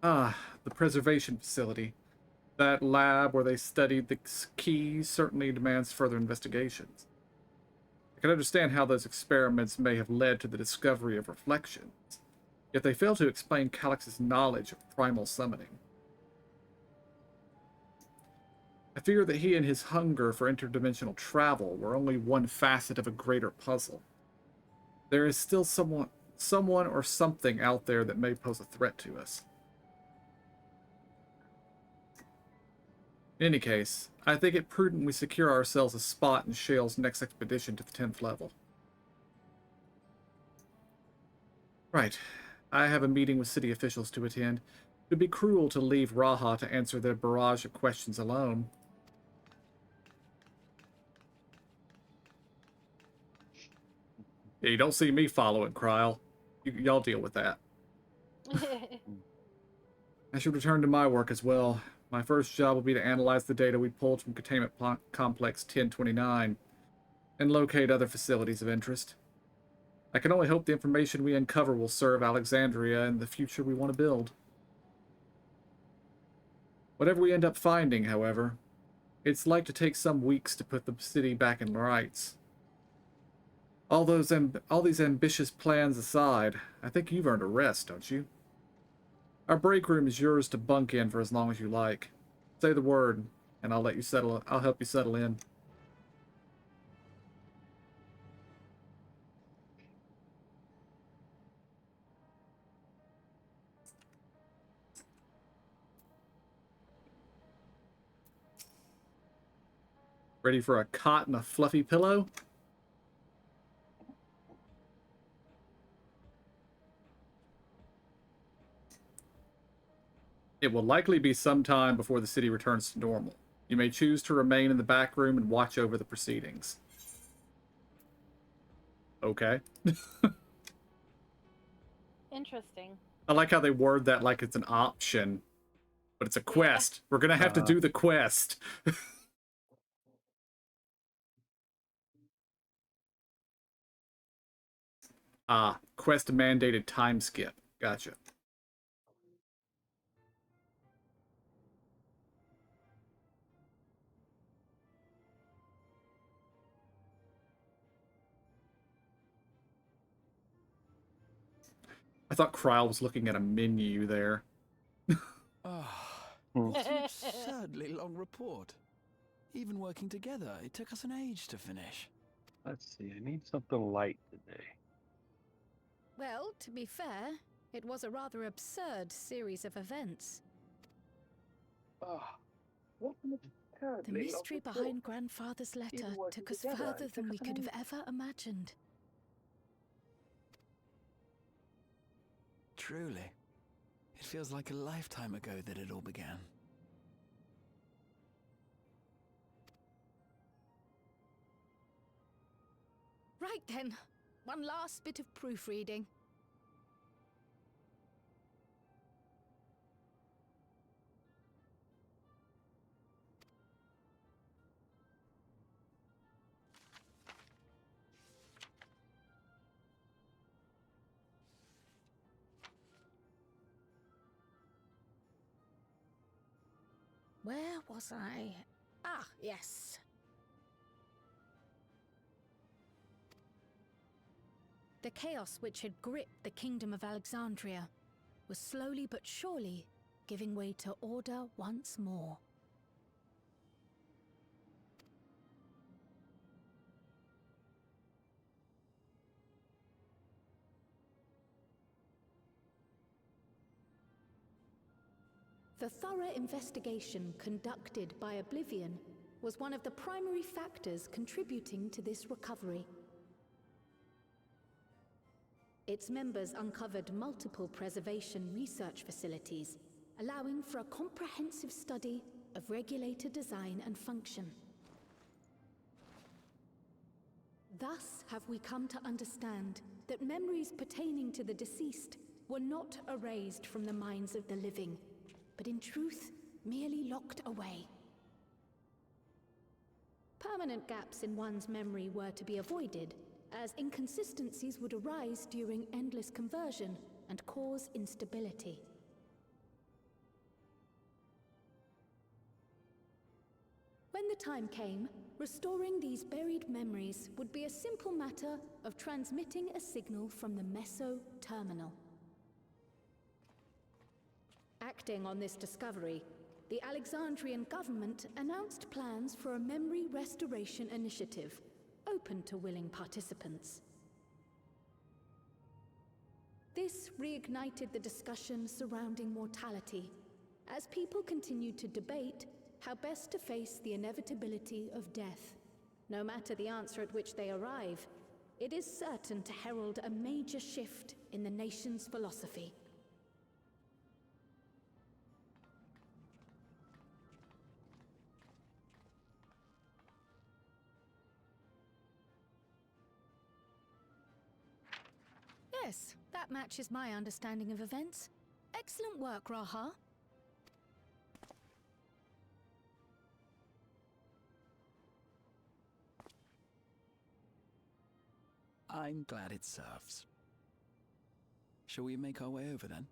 Ah, the preservation facility. That lab where they studied the keys certainly demands further investigations. I can understand how those experiments may have led to the discovery of reflections, yet they fail to explain Calyx's knowledge of primal summoning. I fear that he and his hunger for interdimensional travel were only one facet of a greater puzzle. There is still someone or something out there that may pose a threat to us. In any case, I think it prudent we secure ourselves a spot in Shale's next expedition to the 10th level. Right. I have a meeting with city officials to attend. It would be cruel to leave Raha to answer their barrage of questions alone. Yeah, you don't see me following, Kryle. Y'all deal with that. I should return to my work as well. My first job will be to analyze the data we pulled from Containment Complex 1029 and locate other facilities of interest. I can only hope the information we uncover will serve Alexandria and the future we want to build. Whatever we end up finding, however, it's like to take some weeks to put the city back in rights. All these ambitious plans aside, I think you've earned a rest, don't you? Our break room is yours to bunk in for as long as you like. Say the word, and I'll help you settle in. Ready for a cot and a fluffy pillow? It will likely be some time before the city returns to normal. You may choose to remain in the back room and watch over the proceedings. Okay. Interesting. I like how they word that like it's an option, but it's a quest. We're gonna have to do the quest. Quest mandated time skip. Gotcha. I thought Kryle was looking at a menu there. What an absurdly long report. Even working together, it took us an age to finish. Let's see, I need something light today. Well, to be fair, it was a rather absurd series of events. The mystery behind Grandfather's letter took us further than we could have ever imagined. Truly. It feels like a lifetime ago that it all began. Right then, one last bit of proofreading. Where was I? Ah, yes. The chaos which had gripped the kingdom of Alexandria was slowly but surely giving way to order once more. The thorough investigation conducted by Oblivion was one of the primary factors contributing to this recovery. Its members uncovered multiple preservation research facilities, allowing for a comprehensive study of regulator design and function. Thus have we come to understand that memories pertaining to the deceased were not erased from the minds of the living, but in truth, merely locked away. Permanent gaps in one's memory were to be avoided, as inconsistencies would arise during endless conversion and cause instability. When the time came, restoring these buried memories would be a simple matter of transmitting a signal from the Meso Terminal. Acting on this discovery, the Alexandrian government announced plans for a memory restoration initiative, open to willing participants. This reignited the discussion surrounding mortality, as people continued to debate how best to face the inevitability of death. No matter the answer at which they arrive, it is certain to herald a major shift in the nation's philosophy. Yes, that matches my understanding of events. Excellent work, Raha. I'm glad it serves. Shall we make our way over then?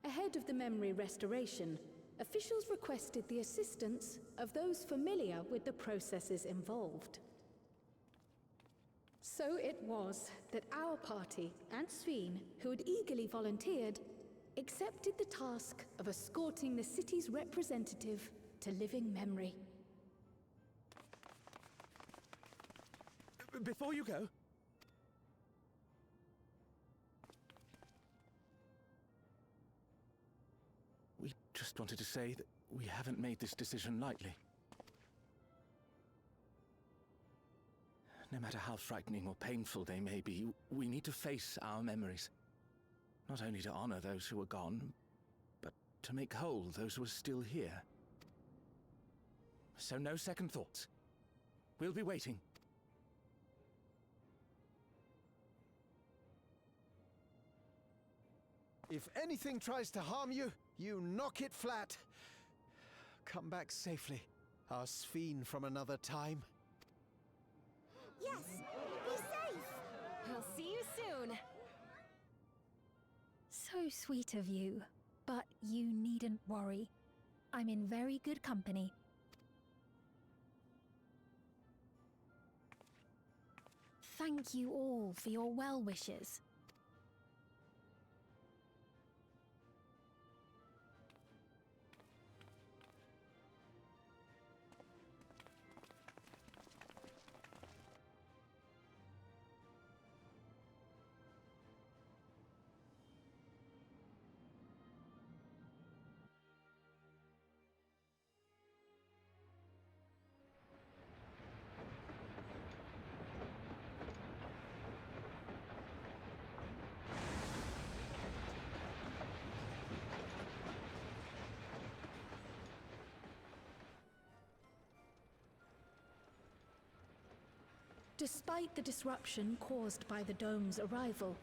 Ahead of the memory restoration, officials requested the assistance of those familiar with the processes involved. So it was that our party and Sveen, who had eagerly volunteered, accepted the task of escorting the city's representative to living memory. Before you go, we just wanted to say that we haven't made this decision lightly. No matter how frightening or painful they may be, we need to face our memories. Not only to honor those who are gone, but to make whole those who are still here. So no second thoughts. We'll be waiting. If anything tries to harm you, you knock it flat. Come back safely, our Sveen from another time. Yes! Be safe! I'll see you soon! So sweet of you, but you needn't worry. I'm in very good company. Thank you all for your well wishes. Despite the disruption caused by the dome's arrival,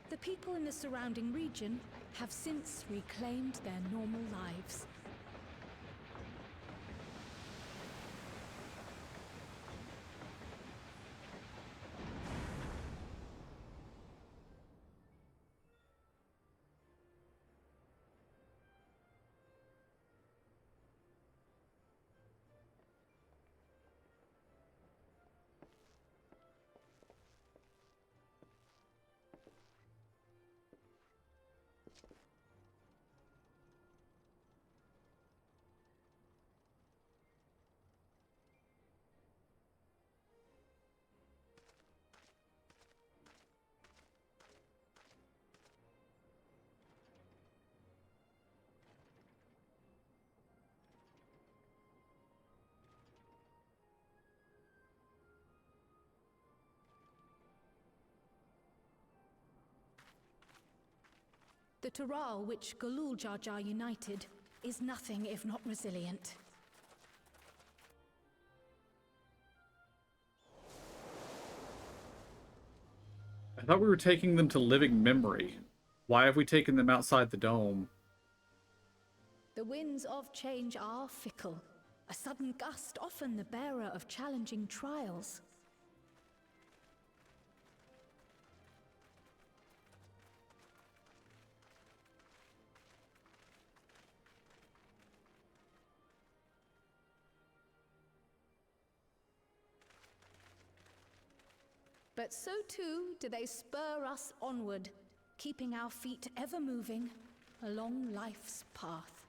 the people in the surrounding region have since reclaimed their normal lives. The Tural which Galul Jar Jar united is nothing if not resilient. I thought we were taking them to living memory. Why have we taken them outside the dome? The winds of change are fickle. A sudden gust often the bearer of challenging trials. But so too do they spur us onward, keeping our feet ever moving along life's path.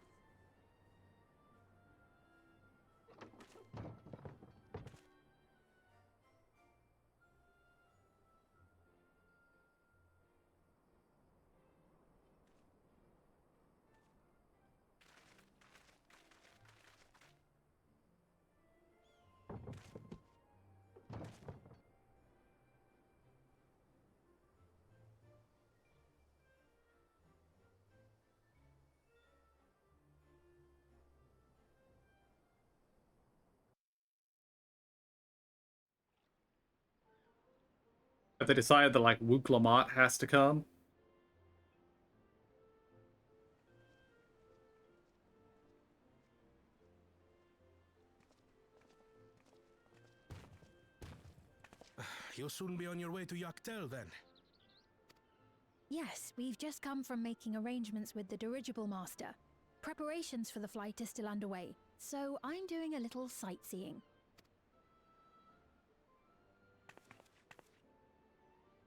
But they decided that like Wook Lamont has to come. You'll soon be on your way to Yaktel then. Yes, we've just come from making arrangements with the dirigible master. Preparations for the flight are still underway, so I'm doing a little sightseeing.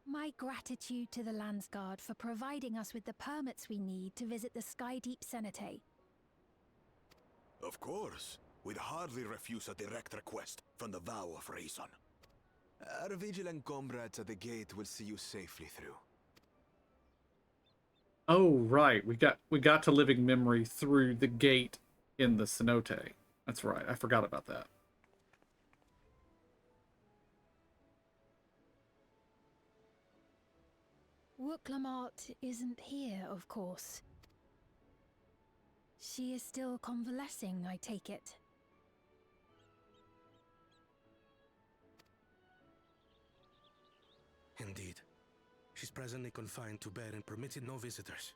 My gratitude to the Landsguard for providing us with the permits we need to visit the Skydeep Cenote. Of course. We'd hardly refuse a direct request from the vow of reason. Our vigilant comrades at the gate will see you safely through. Oh right, we got to living memory through the gate in the cenote. That's right, I forgot about that. Wook Lamont isn't here, of course. She is still convalescing, I take it. Indeed. She's presently confined to bed and permitted no visitors.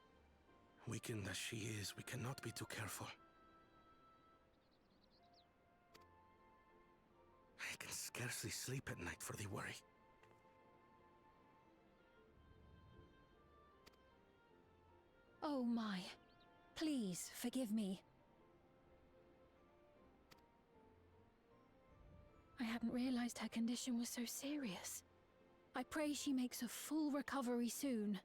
Weakened as she is, we cannot be too careful. I can scarcely sleep at night for the worry. Oh my. Please, forgive me. I hadn't realized her condition was so serious. I pray she makes a full recovery soon.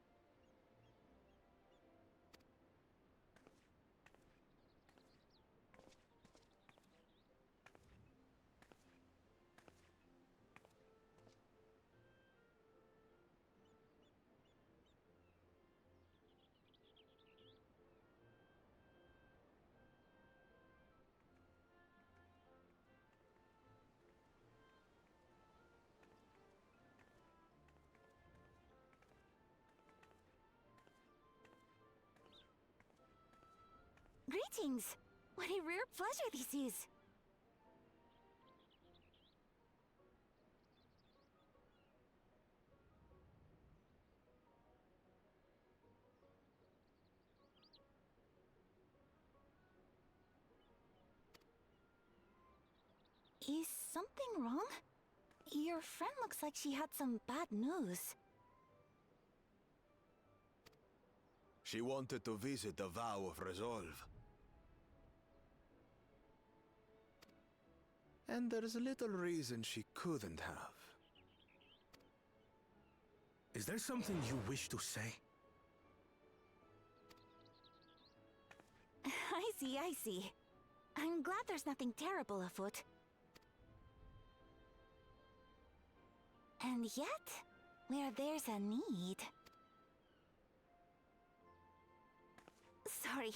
Greetings! What a rare pleasure this is! Is something wrong? Your friend looks like she had some bad news. She wanted to visit the vow of resolve. And there's little reason she couldn't have. Is there something you wish to say? I see, I see. I'm glad there's nothing terrible afoot. And yet, where there's a need... Sorry,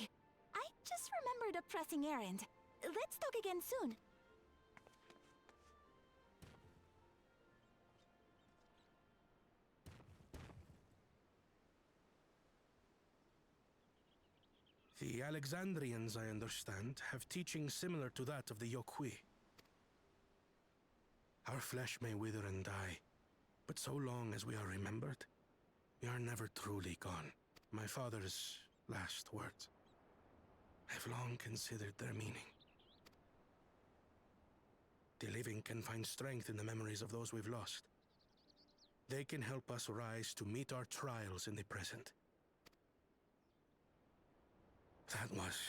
I just remembered a pressing errand. Let's talk again soon. The Alexandrians, I understand, have teachings similar to that of the Yokui. Our flesh may wither and die, but so long as we are remembered, we are never truly gone. My father's last words. I've long considered their meaning. The living can find strength in the memories of those we've lost. They can help us rise to meet our trials in the present. That was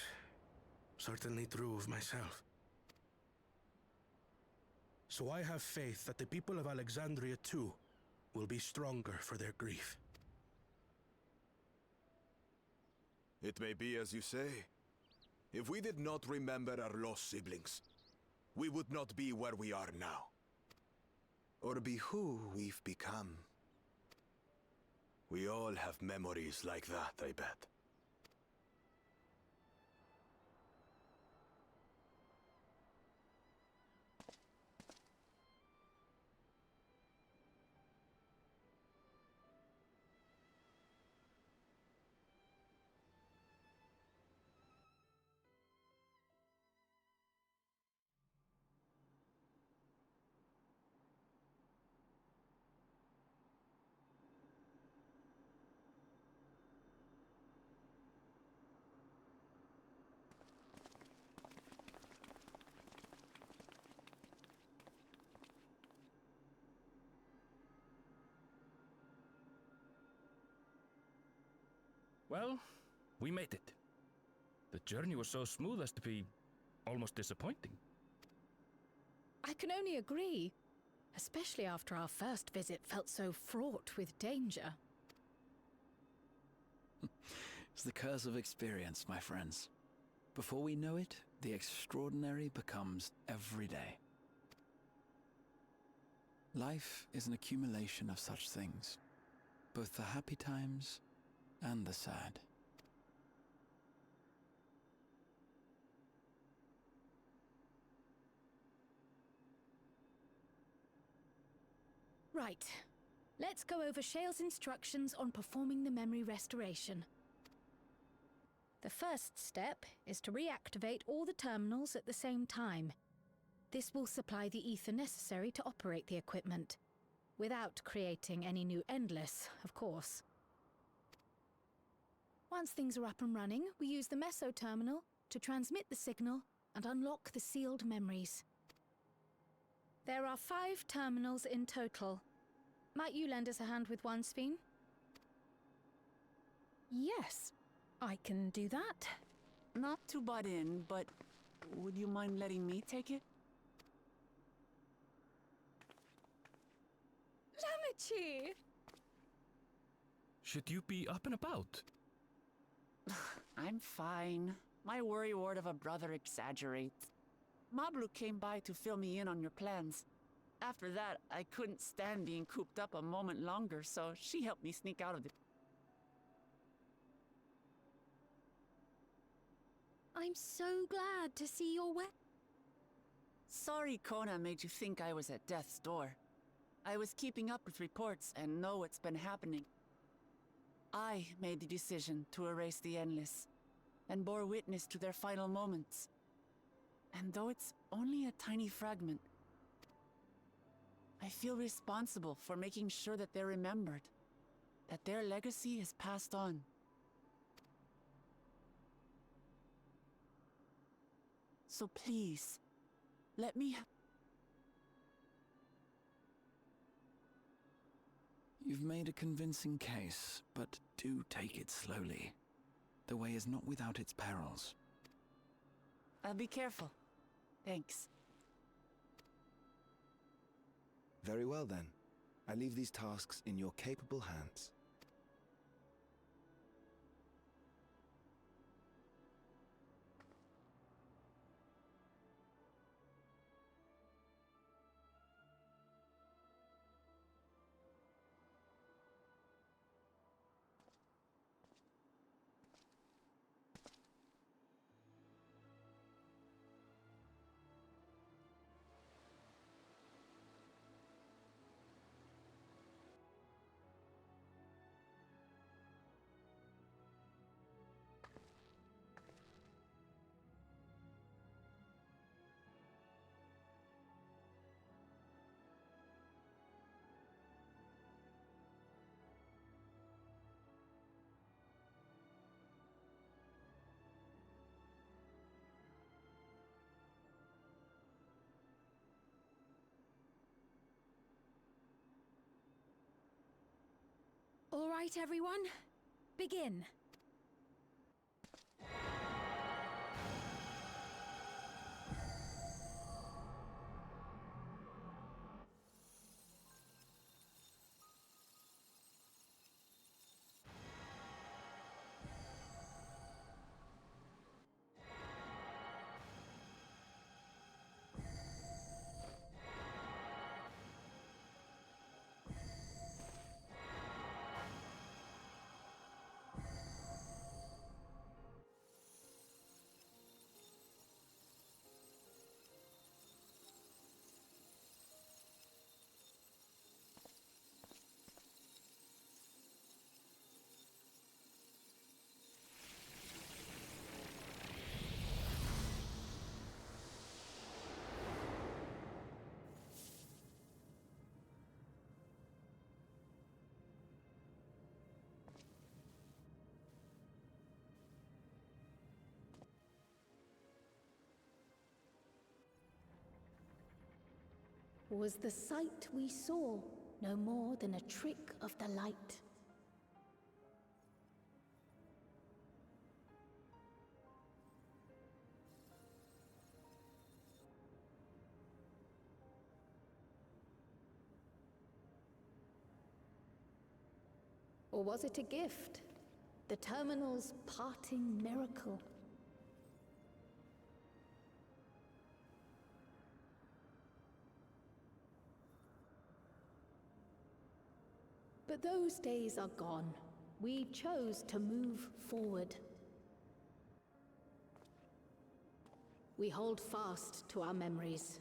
certainly true of myself. So I have faith that the people of Alexandria too will be stronger for their grief. It may be as you say. If we did not remember our lost siblings, we would not be where we are now. Or be who we've become. We all have memories like that, I bet. Well, we made it. The journey was so smooth as to be almost disappointing. I can only agree, especially after our first visit felt so fraught with danger. It's the curse of experience, my friends. Before we know it, the extraordinary becomes every day. Life is an accumulation of such things, both the happy times and the sad. Right. Let's go over Shale's instructions on performing the memory restoration. The first step is to reactivate all the terminals at the same time. This will supply the ether necessary to operate the equipment, without creating any new Endless, of course. Once things are up and running, we use the Meso terminal to transmit the signal and unlock the sealed memories. There are 5 terminals in total. Might you lend us a hand with one, Sphene? Yes, I can do that. Not to butt in, but would you mind letting me take it? Lamichi! Should you be up and about? I'm fine. My worrywart of a brother exaggerates. Mablu came by to fill me in on your plans. After that, I couldn't stand being cooped up a moment longer, so she helped me sneak out of it. I'm so glad to see you're well. Sorry Kona made you think I was at death's door. I was keeping up with reports and know what's been happening. I made the decision to erase the Endless, and bore witness to their final moments. And though it's only a tiny fragment, I feel responsible for making sure that they're remembered, that their legacy is passed on. So please, let me... You've made a convincing case, but do take it slowly. The way is not without its perils. I'll be careful. Thanks. Very well then. I leave these tasks in your capable hands. All right, everyone. Begin. Was the sight we saw no more than a trick of the light? Or was it a gift? The Terminal's parting miracle? But those days are gone. We chose to move forward. We hold fast to our memories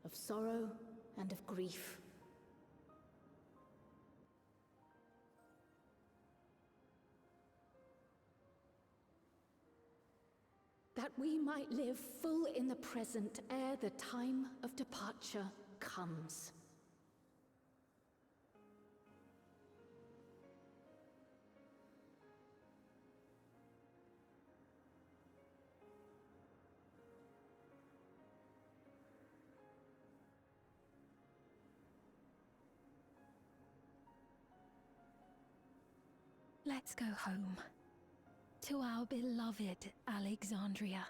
of sorrow and of grief. That we might live full in the present ere the time of departure comes. Let's go home. To our beloved Alexandria.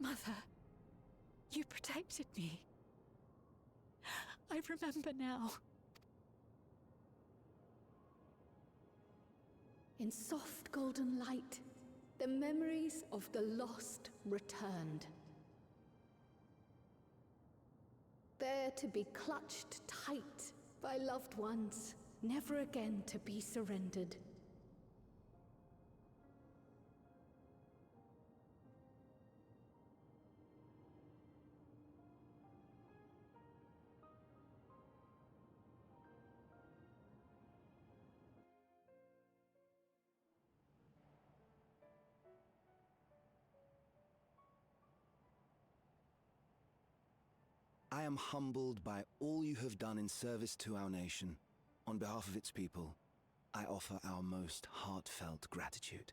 Mother, you protected me. I remember now. In soft golden light, the memories of the lost returned. There to be clutched tight by loved ones, never again to be surrendered. I am humbled by all you have done in service to our nation. On behalf of its people, I offer our most heartfelt gratitude.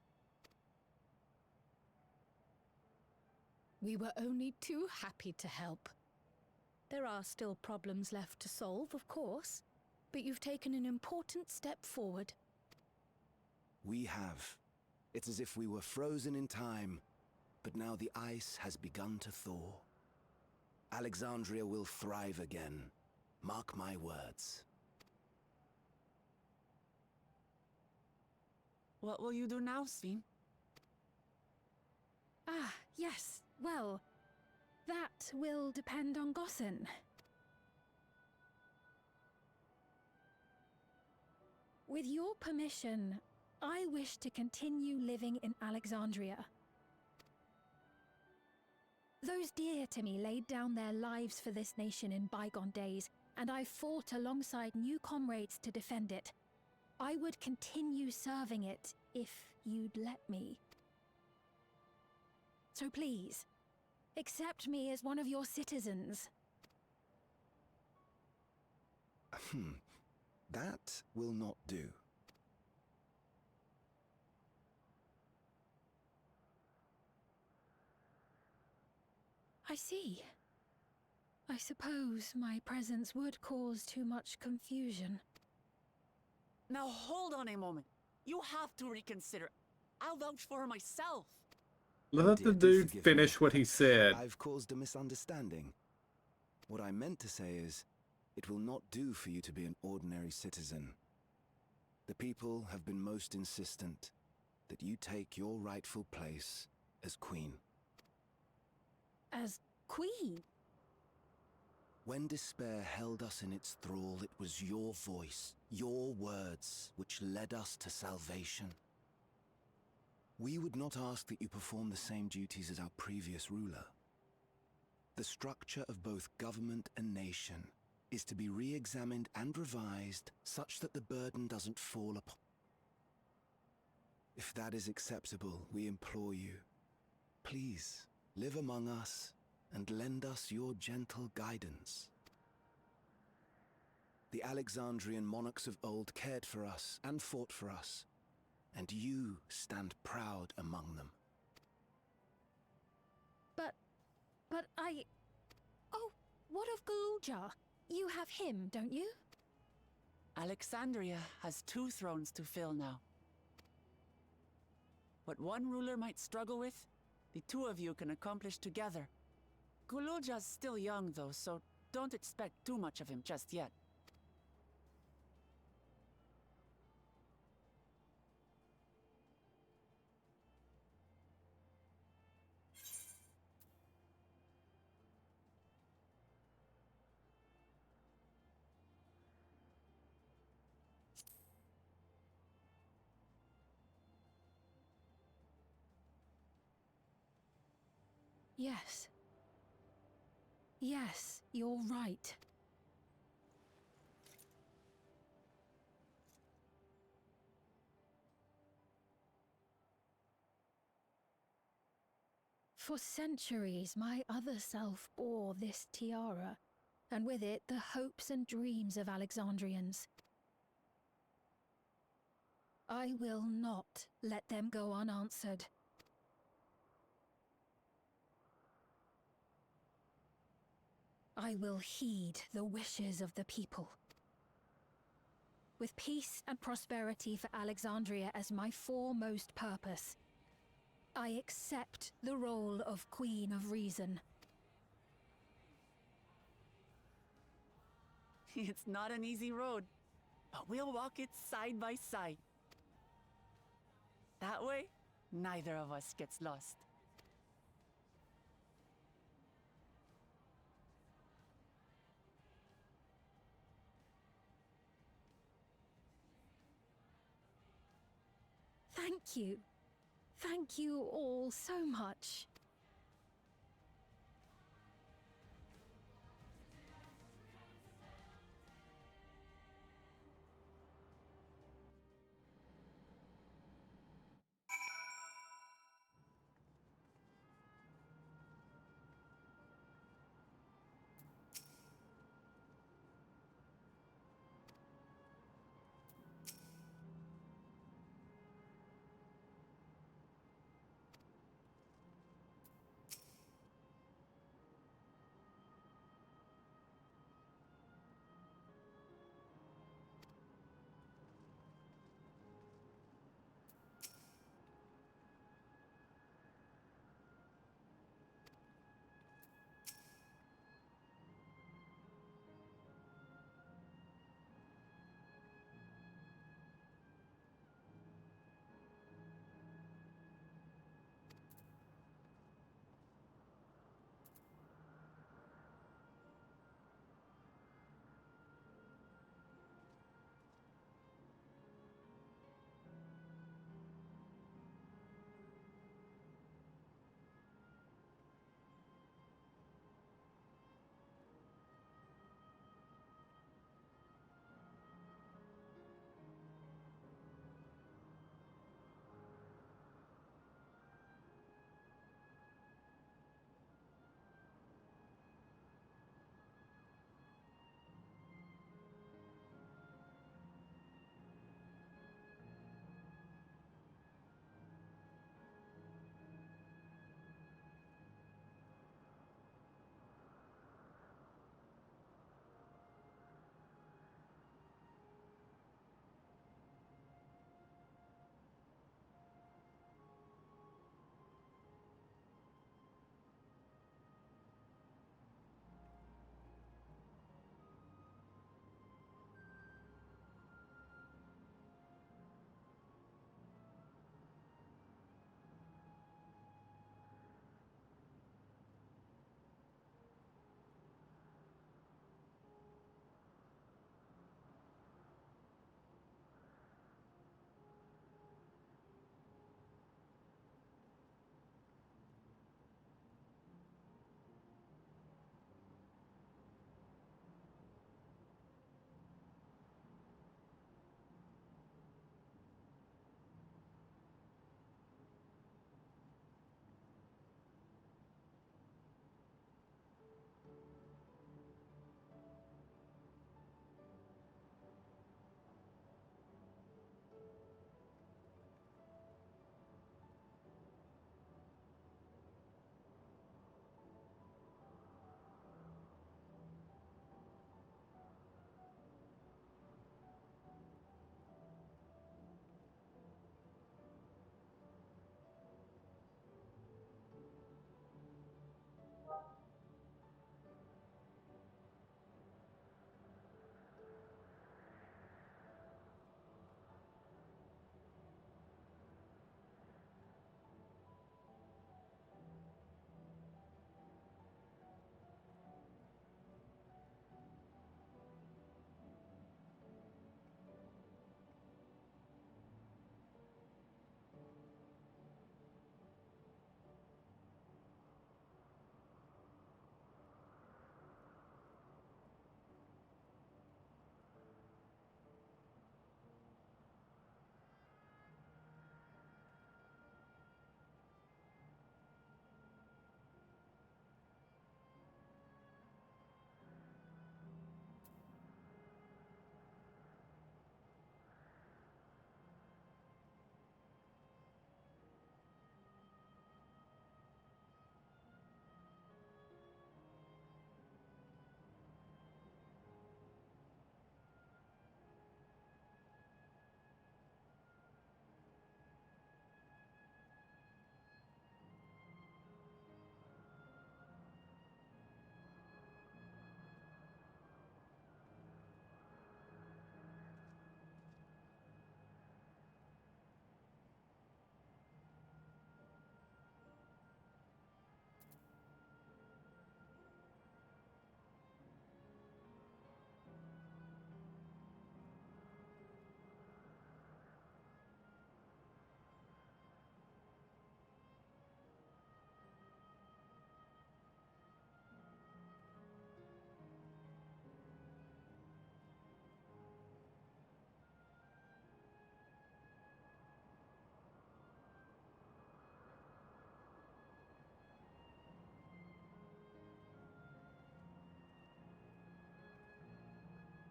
We were only too happy to help. There are still problems left to solve, of course, but you've taken an important step forward. We have. It's as if we were frozen in time, but now the ice has begun to thaw. Alexandria will thrive again. Mark my words. What will you do now, Sven? Ah, yes. Well, that will depend on Gossen. With your permission, I wish to continue living in Alexandria. Those dear to me laid down their lives for this nation in bygone days, and I fought alongside new comrades to defend it. I would continue serving it if you'd let me. So please, accept me as one of your citizens. That will not do. I see. I suppose my presence would cause too much confusion. Now hold on a moment. You have to reconsider. I'll vouch for her myself. Let the dude finish what he said. I've caused a misunderstanding. What I meant to say is, it will not do for you to be an ordinary citizen. The people have been most insistent that you take your rightful place as queen. As queen? When despair held us in its thrall, it was your voice, your words, which led us to salvation. We would not ask that you perform the same duties as our previous ruler. The structure of both government and nation is to be re-examined and revised such that the burden doesn't fall upon. If that is acceptable, we implore you, please live among us and lend us your gentle guidance. The Alexandrian monarchs of old cared for us and fought for us, and you stand proud among them. But I... Oh, what of Galuja? You have him, don't you? Alexandria has 2 thrones to fill now. What one ruler might struggle with, the 2 of you can accomplish together. Guluja's still young though, so don't expect too much of him just yet. Yes. Yes, you're right. For centuries, my other self bore this tiara, and with it the hopes and dreams of Alexandrians. I will not let them go unanswered. I will heed the wishes of the people. With peace and prosperity for Alexandria as my foremost purpose, I accept the role of Queen of Reason. It's not an easy road, but we'll walk it side by side. That way, neither of us gets lost. Thank you. Thank you all so much.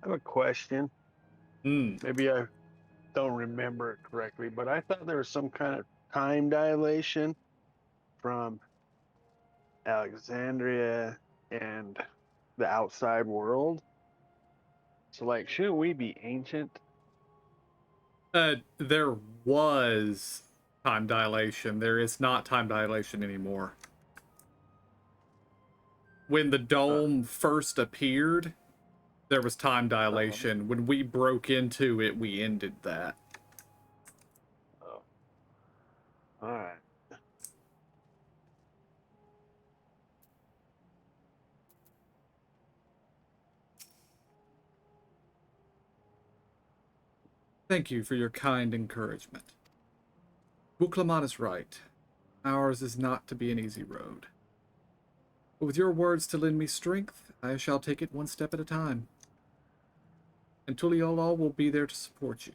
I have a question. Hmm. Maybe I don't remember it correctly, but I thought there was some kind of time dilation from Alexandria and the outside world. So, like, shouldn't we be ancient? There was time dilation. There is not time dilation anymore. When the dome first appeared, there was time dilation. When we broke into it, we ended that. Oh, all right. Thank you for your kind encouragement. Buklaman is right. Ours is not to be an easy road. But with your words to lend me strength, I shall take it one step at a time. And Tuliolal will be there to support you.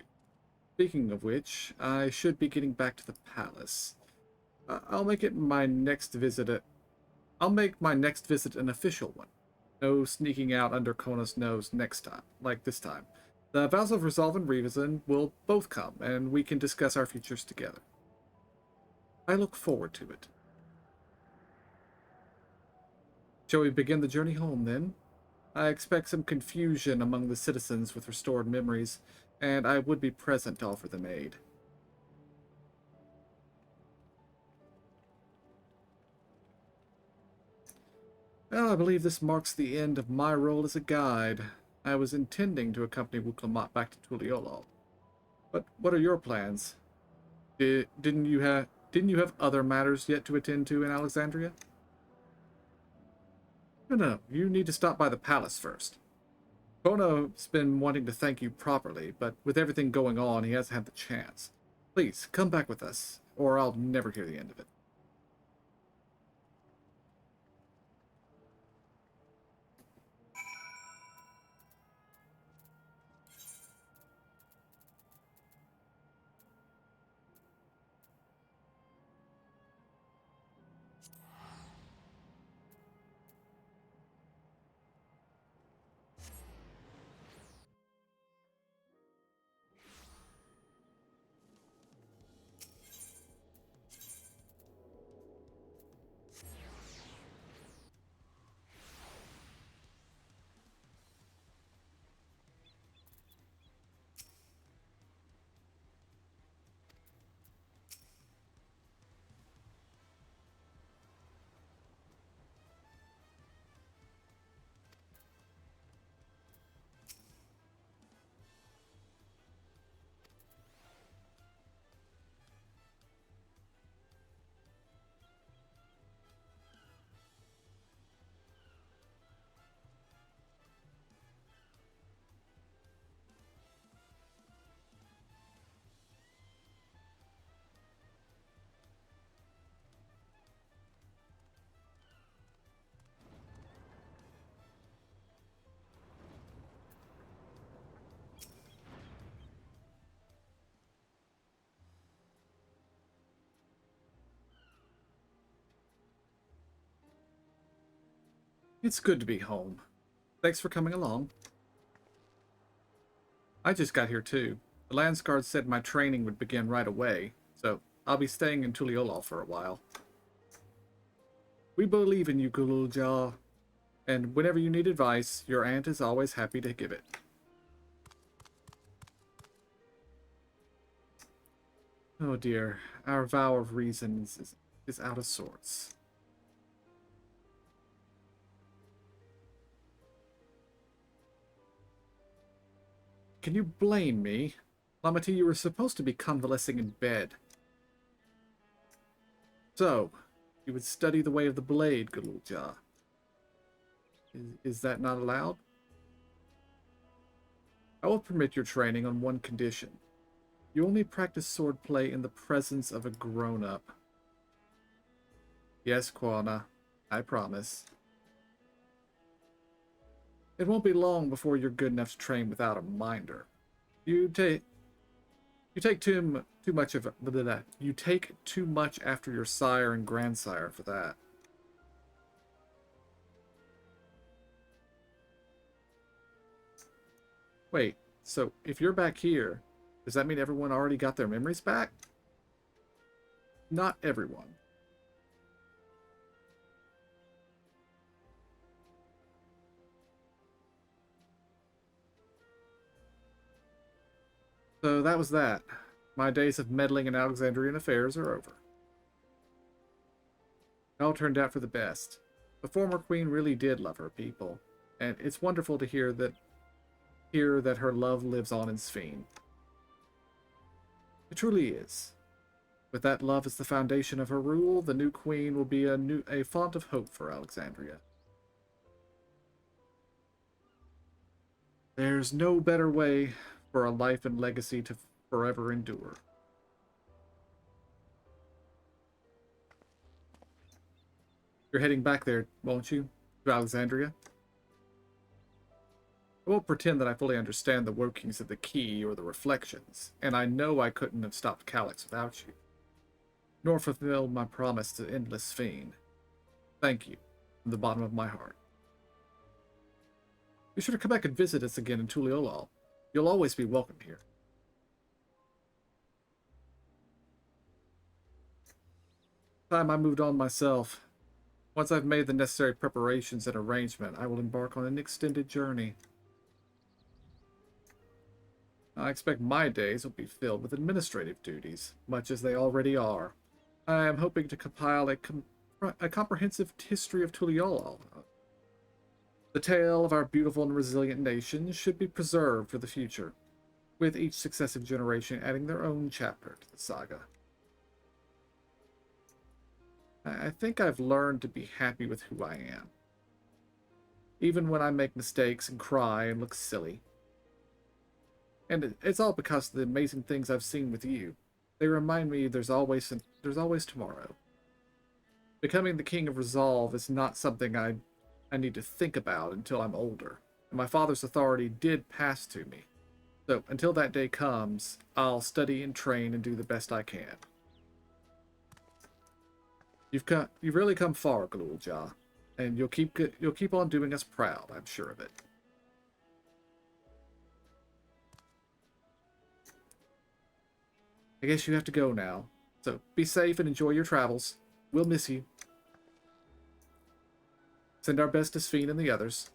Speaking of which, I should be getting back to the palace. I'll make my next visit an official one. No sneaking out under Kona's nose next time, like this time. The vows of Resolve and Reason will both come, and we can discuss our futures together. I look forward to it. Shall we begin the journey home, then? I expect some confusion among the citizens with restored memories, and I would be present to offer them aid. Well, I believe this marks the end of my role as a guide. I was intending to accompany Wuklamat back to Tuliolal. But what are your plans? Didn't you have other matters yet to attend to in Alexandria? No. You need to stop by the palace first. Kono's been wanting to thank you properly, but with everything going on, he hasn't had the chance. Please, come back with us, or I'll never hear the end of it. It's good to be home. Thanks for coming along. I just got here too. The Lance Guard said my training would begin right away, so I'll be staying in Tuliolal for a while. We believe in you, Gululja, and whenever you need advice, your aunt is always happy to give it. Oh dear, our vow of reason is out of sorts. Can you blame me? Lamati, you were supposed to be convalescing in bed. So, you would study the way of the blade, Gululja. Is that not allowed? I will permit your training on one condition. You only practice swordplay in the presence of a grown-up. Yes, Quana, I promise. It won't be long before you're good enough to train without a minder. You take too much of that. You take too much after your sire and grandsire for that. Wait, so if you're back here, does that mean everyone already got their memories back? Not everyone. So that was that. My days of meddling in Alexandrian affairs are over. It all turned out for the best. The former queen really did love her people, and it's wonderful to hear that her love lives on in Sphene. It truly is. With that love as the foundation of her rule, the new queen will be a font of hope for Alexandria. There's no better way for a life and legacy to forever endure. You're heading back there, won't you? To Alexandria? I won't pretend that I fully understand the workings of the key or the reflections, and I know I couldn't have stopped Calyx without you, nor fulfilled my promise to Endless Fiend. Thank you, from the bottom of my heart. Be sure to come back and visit us again in Tuliolal. You'll always be welcome here. Time I moved on myself. Once I've made the necessary preparations and arrangement, I will embark on an extended journey. I expect my days will be filled with administrative duties, much as they already are. I am hoping to compile a comprehensive history of Tuliolal. The tale of our beautiful and resilient nation should be preserved for the future, with each successive generation adding their own chapter to the saga. I think I've learned to be happy with who I am, even when I make mistakes and cry and look silly. And it's all because of the amazing things I've seen with you. They remind me there's always tomorrow. Becoming the King of Resolve is not something I need to think about until I'm older. And my father's authority did pass to me. So until that day comes, I'll study and train and do the best I can. You've really come far, Galulja, and you'll keep on doing us proud, I'm sure of it. I guess you have to go now. So be safe and enjoy your travels. We'll miss you. Send our best to Sphene and the others.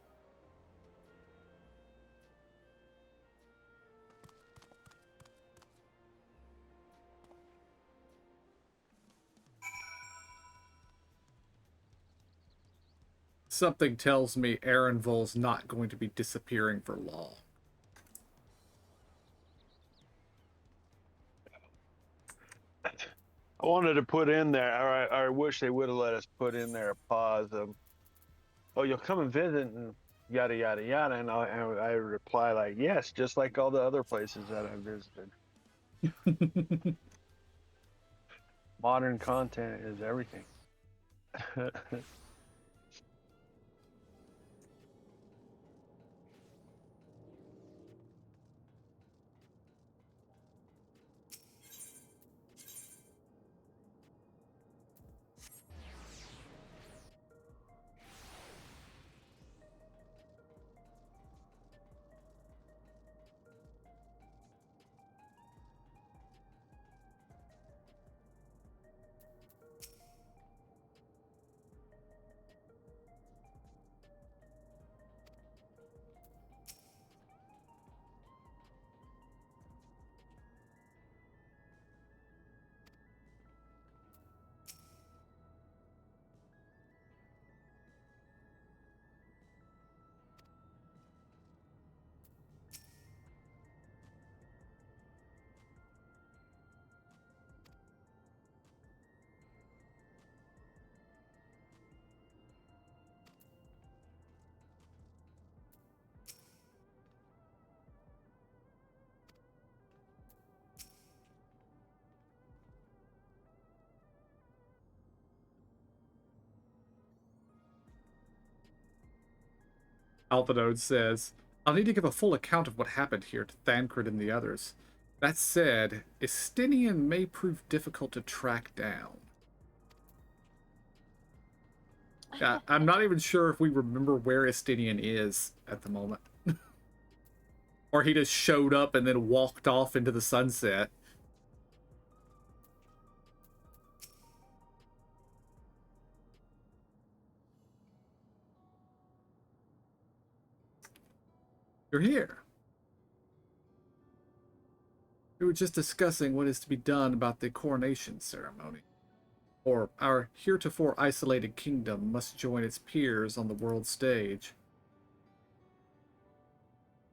Something tells me Erenvol's not going to be disappearing for long. I wanted to put in there, or I wish they would have let us put in there a pause of, oh, you'll come and visit and yada, yada, yada. And I reply like, yes, just like all the other places that I visited. Modern content is everything. Alphanode says, I'll need to give a full account of what happened here to Thancred and the others. That said, Estinian may prove difficult to track down. I'm not even sure if we remember where Estinian is at the moment. Or he just showed up and then walked off into the sunset. You're here. We were just discussing what is to be done about the coronation ceremony. Or our heretofore isolated kingdom must join its peers on the world stage.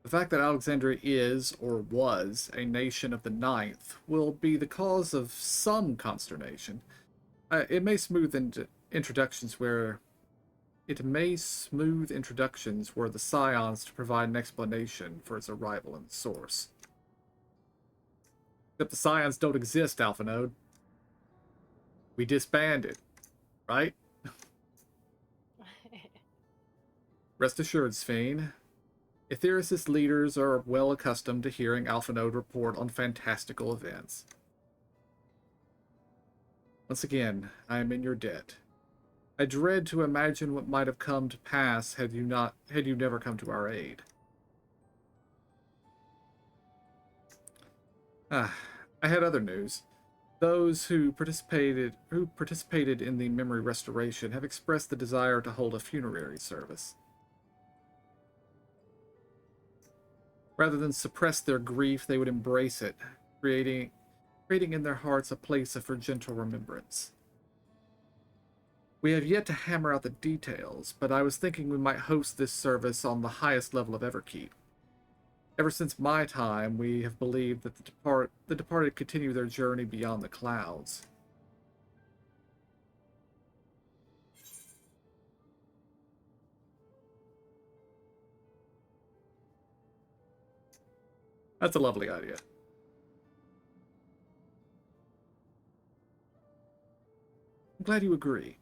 The fact that Alexandria is, or was, a nation of the ninth will be the cause of some consternation. It may smooth introductions where the scions to provide an explanation for its arrival in the source. Except the scions don't exist, Alpha Node. We disbanded, right? Rest assured, Sphene. Aethericist leaders are well accustomed to hearing Alpha Node report on fantastical events. Once again, I am in your debt. I dread to imagine what might have come to pass had you never come to our aid. I had other news. Those who participated in the memory restoration have expressed the desire to hold a funerary service. Rather than suppress their grief, they would embrace it, creating in their hearts a place for gentle remembrance. We have yet to hammer out the details, but I was thinking we might host this service on the highest level of Everkeep. Ever since my time, we have believed that the departed continue their journey beyond the clouds. That's a lovely idea. I'm glad you agree.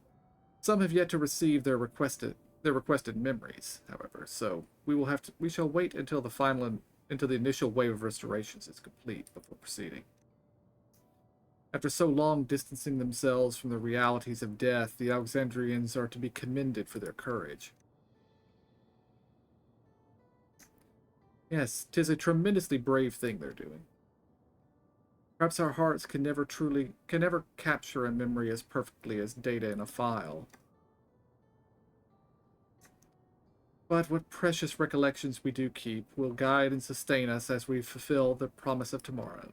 Some have yet to receive their requested memories, however, so we shall wait until the initial wave of restorations is complete before proceeding. After so long distancing themselves from the realities of death, the Alexandrians are to be commended for their courage. Yes, 'tis a tremendously brave thing they're doing. Perhaps our hearts can never capture a memory as perfectly as data in a file. But what precious recollections we do keep will guide and sustain us as we fulfill the promise of tomorrow.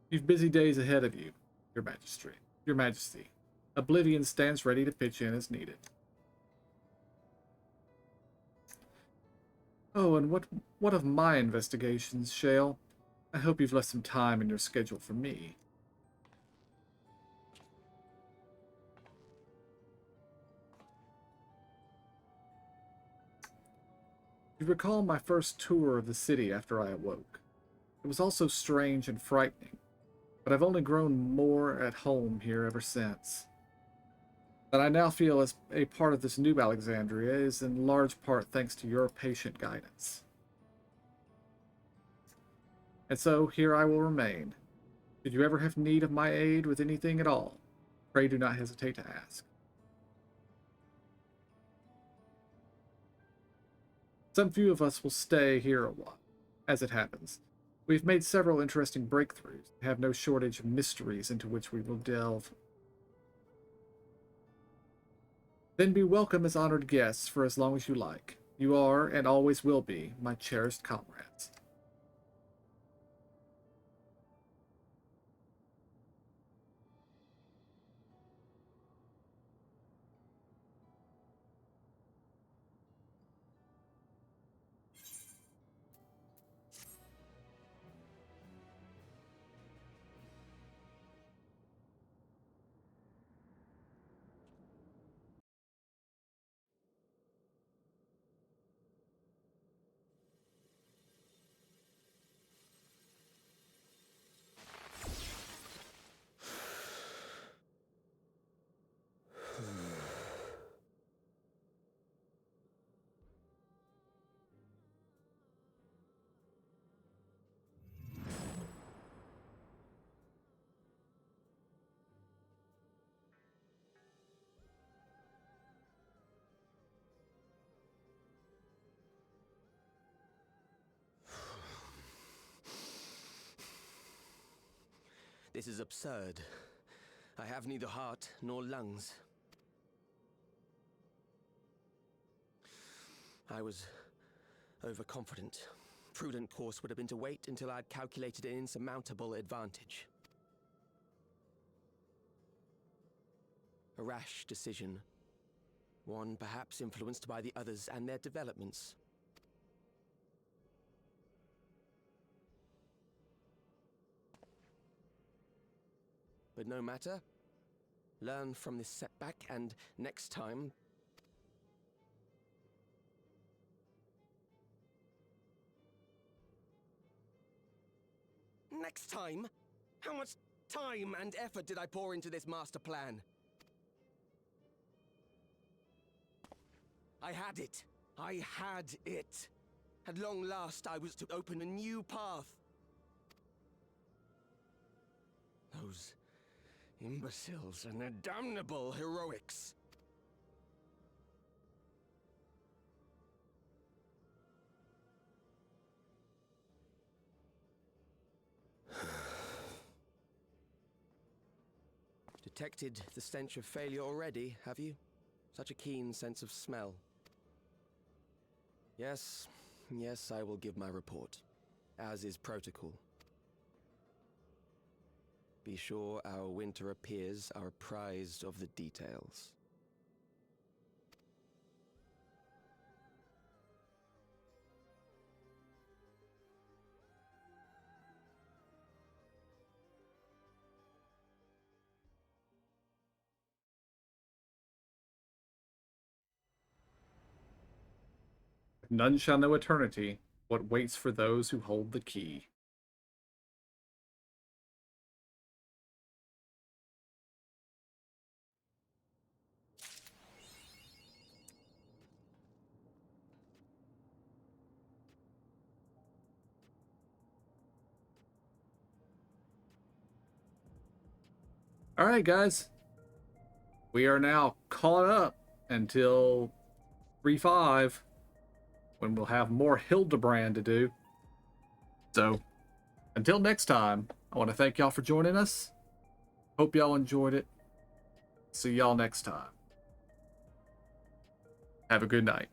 You've busy days ahead of you, Your Majesty. Oblivion stands ready to pitch in as needed. Oh, and what of my investigations, Shale? I hope you've left some time in your schedule for me. You recall my first tour of the city after I awoke. It was also strange and frightening, but I've only grown more at home here ever since. That I now feel as a part of this new Alexandria is in large part thanks to your patient guidance. And so here I will remain. Should you ever have need of my aid with anything at all, pray do not hesitate to ask. Some few of us will stay here a while, as it happens. We've made several interesting breakthroughs and have no shortage of mysteries into which we will delve. Then be welcome as honored guests for as long as you like. You are, and always will be, my cherished comrades. This is absurd. I have neither heart nor lungs. I was overconfident. Prudent course would have been to wait until I'd calculated an insurmountable advantage. A rash decision. One perhaps influenced by the others and their developments. But no matter. Learn from this setback, and next time... Next time? How much time and effort did I pour into this master plan? I had it. I had it. At long last, I was to open a new path. Those imbeciles and their damnable heroics. Detected the stench of failure already, have you? Such a keen sense of smell. Yes, I will give my report, as is protocol. Be sure our winter peers are apprised of the details. None shall know eternity, what waits for those who hold the key. Alright, guys. We are now caught up until 3-5, when we'll have more Hildebrand to do. So, until next time, I want to thank y'all for joining us. Hope y'all enjoyed it. See y'all next time. Have a good night.